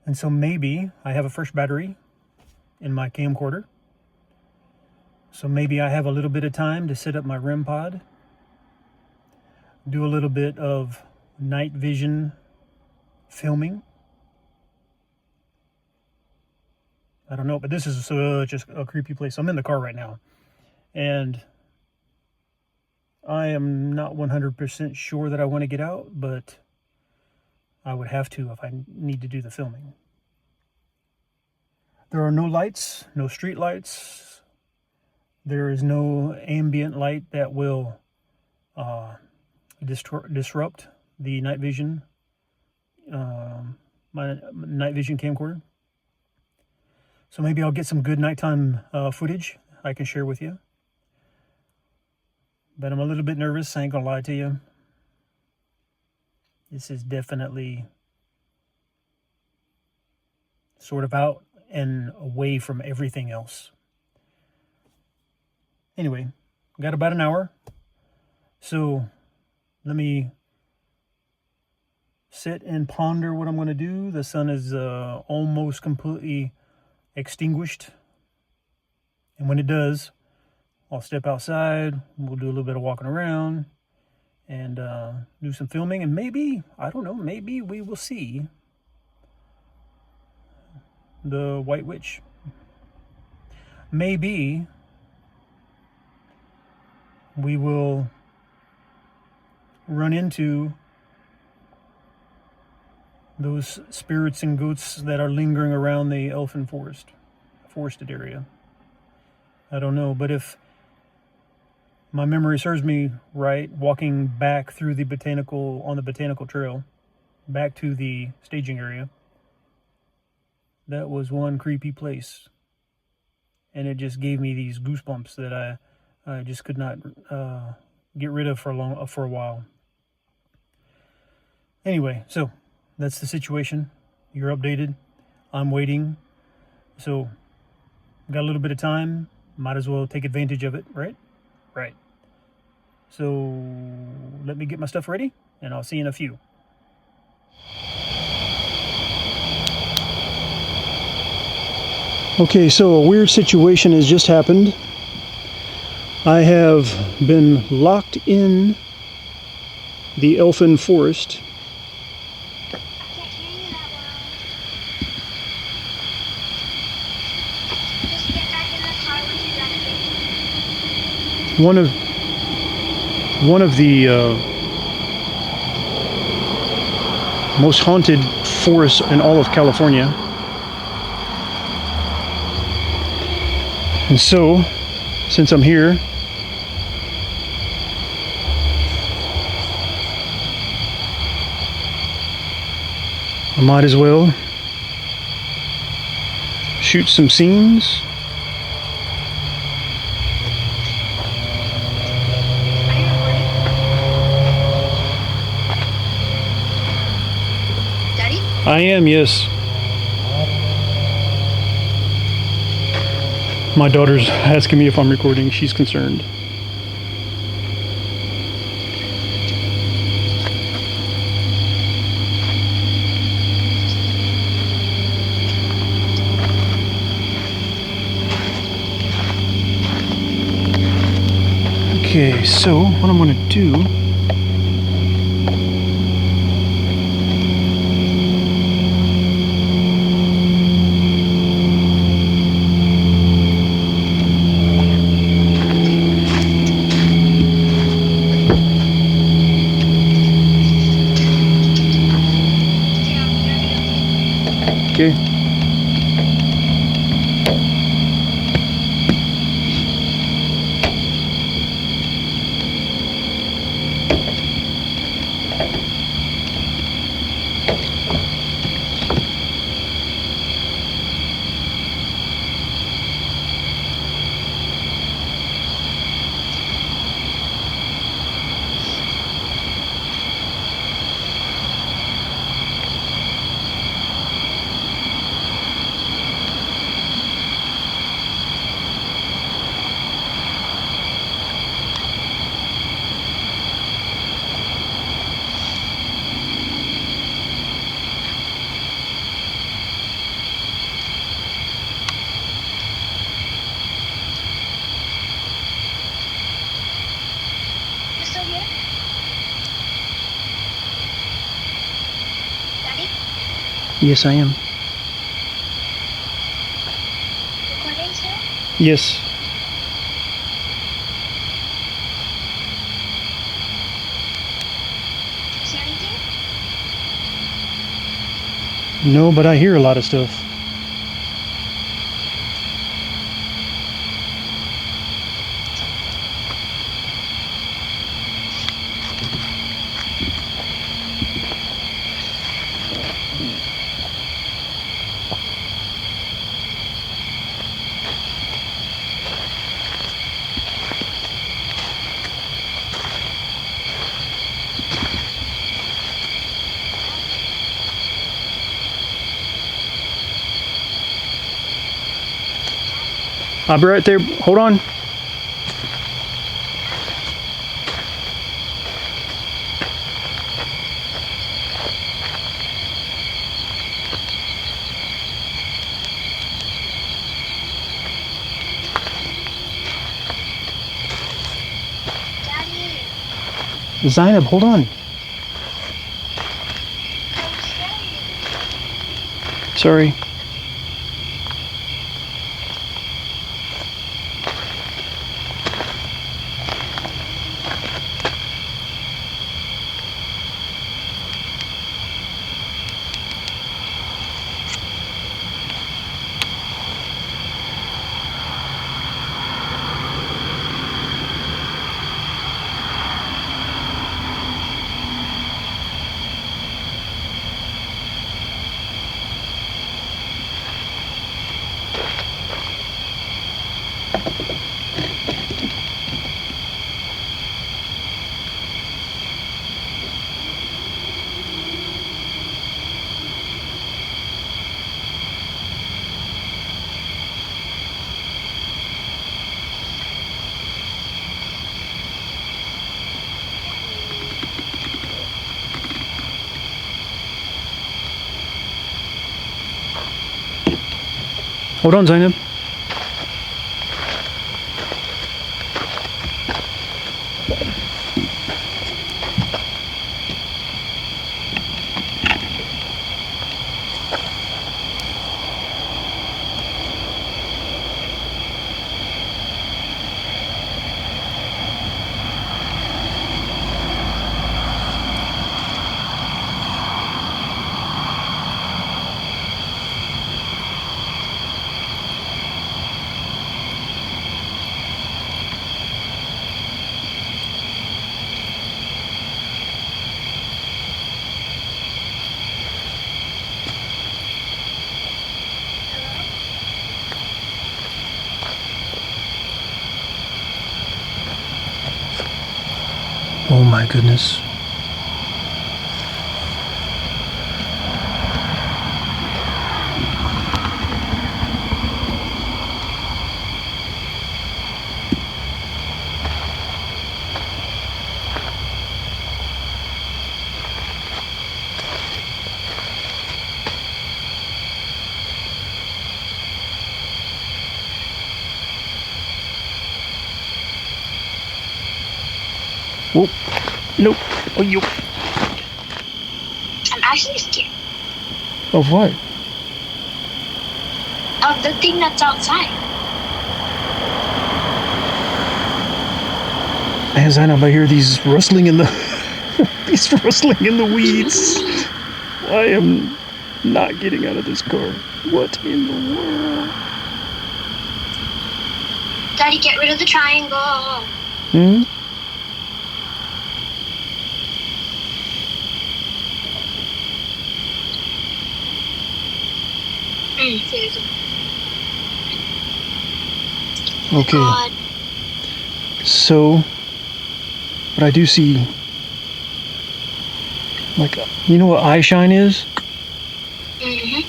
And so maybe I have a fresh battery in my camcorder. So maybe I have a little bit of time to set up my REM pod, do a little bit of night vision filming. I don't know, but this is such a creepy place. I'm in the car right now, and I am not 100% sure that I want to get out, but I would have to if I need to do the filming. There are no lights, no street lights. There is no ambient light that will disrupt the night vision, my night vision camcorder. So maybe I'll get some good nighttime footage I can share with you. But I'm a little bit nervous, I ain't gonna lie to you. This is definitely sort of out and away from everything else. Anyway, got about an hour. So let me sit and ponder what I'm going to do. The sun is almost completely extinguished. And when it does, I'll step outside. We'll do a little bit of walking around and do some filming. And maybe, I don't know, maybe we will see the White Witch. Maybe we will run into those spirits and goats that are lingering around the Elfin Forest, forested area. I don't know, but if my memory serves me right, walking back through the botanical trail, back to the staging area, that was one creepy place. And it just gave me these goosebumps that I just could not get rid of for a while. Anyway, so that's the situation. You're updated. I'm waiting. So got a little bit of time. Might as well take advantage of it, right? Right. So let me get my stuff ready, and I'll see you in a few. Okay, so a weird situation has just happened. I have been locked in the Elfin Forest. I can't hear you that well. Just get back in the car when you're done here. One of the most haunted forests in all of California. And so, since I'm here, I might as well shoot some scenes. Daddy? I am, yes. My daughter's asking me if I'm recording. She's concerned. Okay, so what I'm going to do... Okay. You still here? Daddy? Yes, I am. Recording still? Yes. See anything? No, but I hear a lot of stuff. I'll be right there. Hold on. Daddy! Zainab, hold on. I'm scared. Sorry. Hold on, Zainab. Oh my goodness. Whoop. Nope. Oh, you. I'm actually scared Of what? of the thing that's outside. Man, Zainab, I hear these rustling in the these rustling in the weeds. I am not getting out of this car. What in the world? Daddy, get rid of the triangle. Hmm? Seriously. Okay. God. So, but I do see, like, you know what eye shine is? Mm-hmm.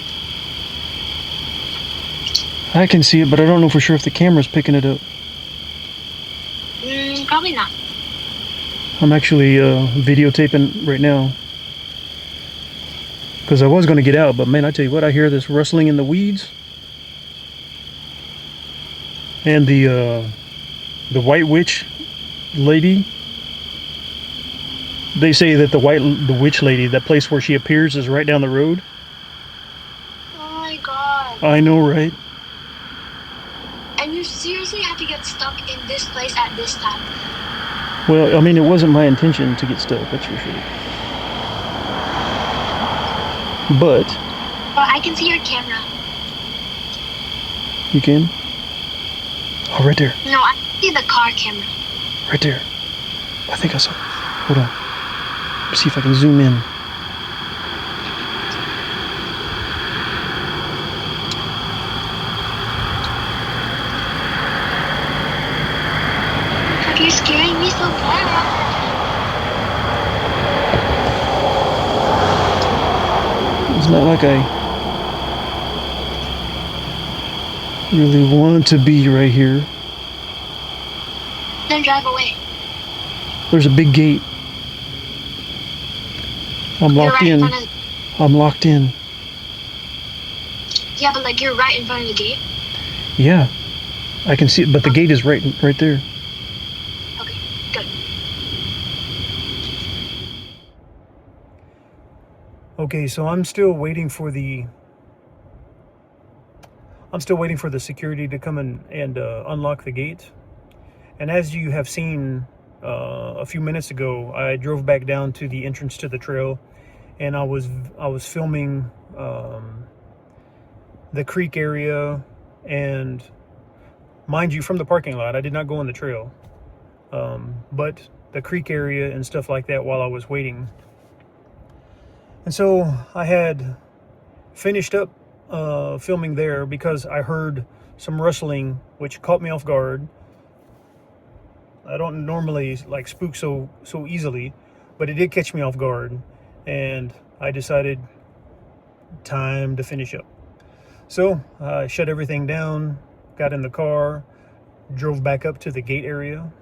I can see it, but I don't know for sure if the camera's picking it up. Probably not. I'm actually videotaping right now. Because I was going to get out, but man, I tell you what, I hear this rustling in the weeds. And the white witch lady. They say that the witch lady, that place where she appears, is right down the road. Oh my God. I know, right? And you seriously had to get stuck in this place at this time. Well, I mean, it wasn't my intention to get stuck, that's for sure. But Well, I can see your camera. you can. Oh, right there, No, I can see the car camera. right there. I think I saw it. Hold on. Let me see if I can zoom in. God, you're scaring me so bad. It's not like I really want to be right here. Then drive away. There's a big gate. I'm You're locked right in in. front of. I'm locked in. Yeah, but like you're right in front of the gate. Yeah, I can see it, but the gate is right there. Okay, good. Okay, so I'm still waiting for the security to come and unlock the gate. And as you have seen a few minutes ago, I drove back down to the entrance to the trail, and I was filming the creek area, and mind you, from the parking lot. I did not go on the trail, but the creek area and stuff like that while I was waiting. And so I had finished up filming there because I heard some rustling, which caught me off guard. I don't normally like spook so easily, but it did catch me off guard, and I decided time to finish up. So I shut everything down, got in the car, drove back up to the gate area,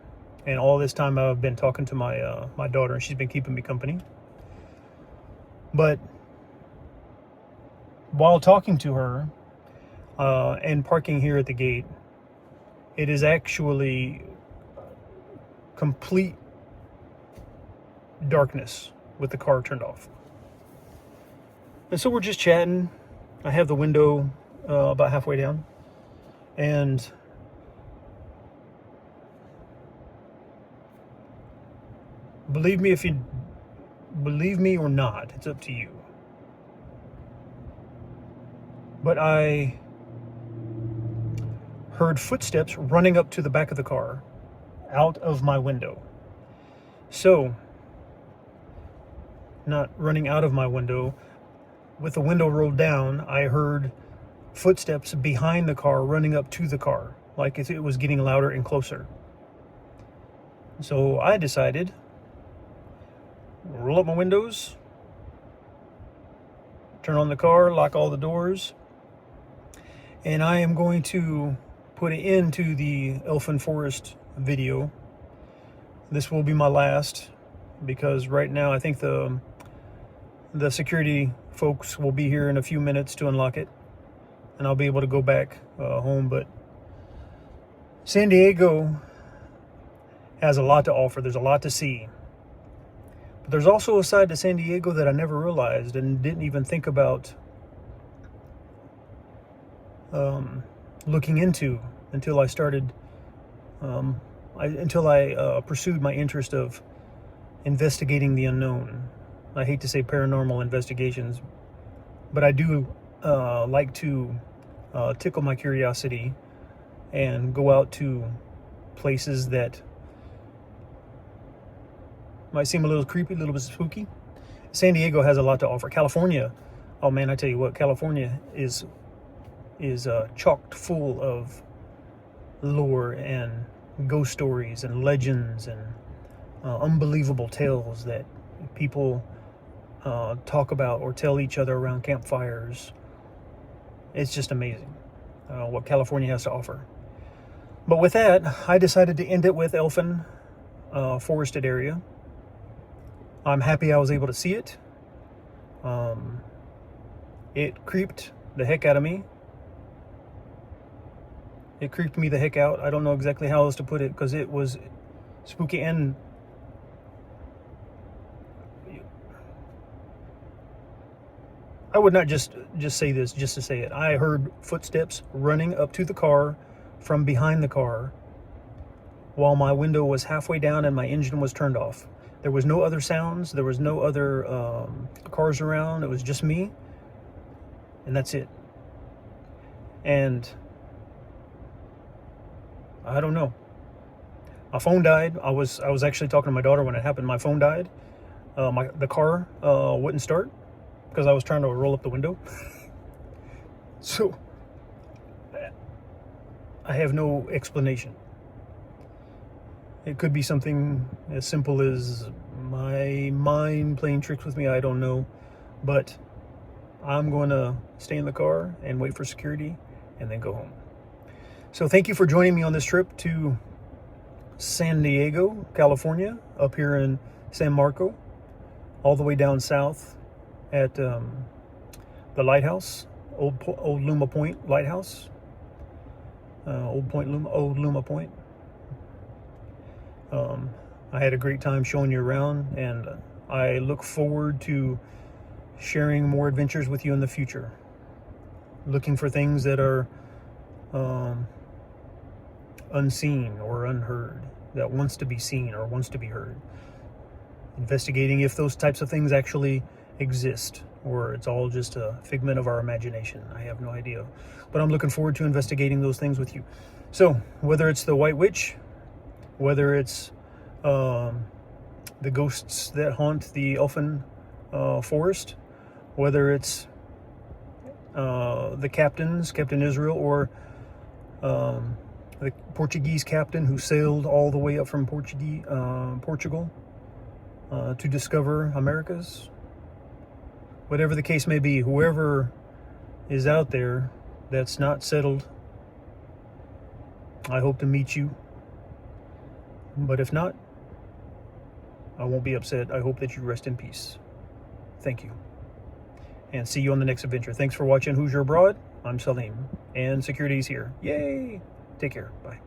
and all this time I've been talking to my daughter, and she's been keeping me company. But while talking to her and parking here at the gate, it is actually complete darkness with the car turned off. And so we're just chatting. I have the window about halfway down, and believe me or not, it's up to you. But I heard footsteps running up to the back of the car out of my window. So, not running out of my window, with the window rolled down, I heard footsteps behind the car running up to the car, like it was getting louder and closer. So I decided, roll up my windows, turn on the car, lock all the doors, and I am going to put it into the Elfin Forest video. This will be my last, because right now I think the security folks will be here in a few minutes to unlock it, and I'll be able to go back home. But San Diego has a lot to offer. There's a lot to see. But there's also a side to San Diego that I never realized and didn't even think about looking into until I started, until I pursued my interest of investigating the unknown. I hate to say paranormal investigations, but I do like to tickle my curiosity and go out to places that might seem a little creepy, a little bit spooky. San Diego has a lot to offer. California, oh man, I tell you what, California is chocked full of lore and ghost stories and legends and unbelievable tales that people talk about or tell each other around campfires. It's just amazing what California has to offer. But with that, I decided to end it with Elfin forested area. I'm happy I was able to see it. It creeped the heck out of me. It creeped me the heck out. I don't know exactly how else to put it, because it was spooky. And I would not just say this just to say it. I heard footsteps running up to the car from behind the car while my window was halfway down and my engine was turned off. There was no other sounds. There was no other cars around. It was just me, and that's it. And I don't know. My phone died. I was actually talking to my daughter when it happened. My phone died. The car wouldn't start because I was trying to roll up the window. So I have no explanation. It could be something as simple as my mind playing tricks with me. I don't know. But I'm going to stay in the car and wait for security and then go home. So thank you for joining me on this trip to San Diego, California, up here in San Marco, all the way down south at the lighthouse, Old Loma Point Lighthouse, Old Loma Point. I had a great time showing you around, and I look forward to sharing more adventures with you in the future. Looking for things that are unseen or unheard, that wants to be seen or wants to be heard. Investigating if those types of things actually exist, or it's all just a figment of our imagination. I have no idea. But I'm looking forward to investigating those things with you. So, whether it's the White Witch, whether it's the ghosts that haunt the Elfin Forest, whether it's the captains, Captain Israel, or the Portuguese captain who sailed all the way up from Portugal to discover Americas. Whatever the case may be, whoever is out there that's not settled, I hope to meet you. But if not, I won't be upset. I hope that you rest in peace. Thank you. And see you on the next adventure. Thanks for watching Who's Your Abroad. I'm Salim. And security's here. Yay! Take care. Bye.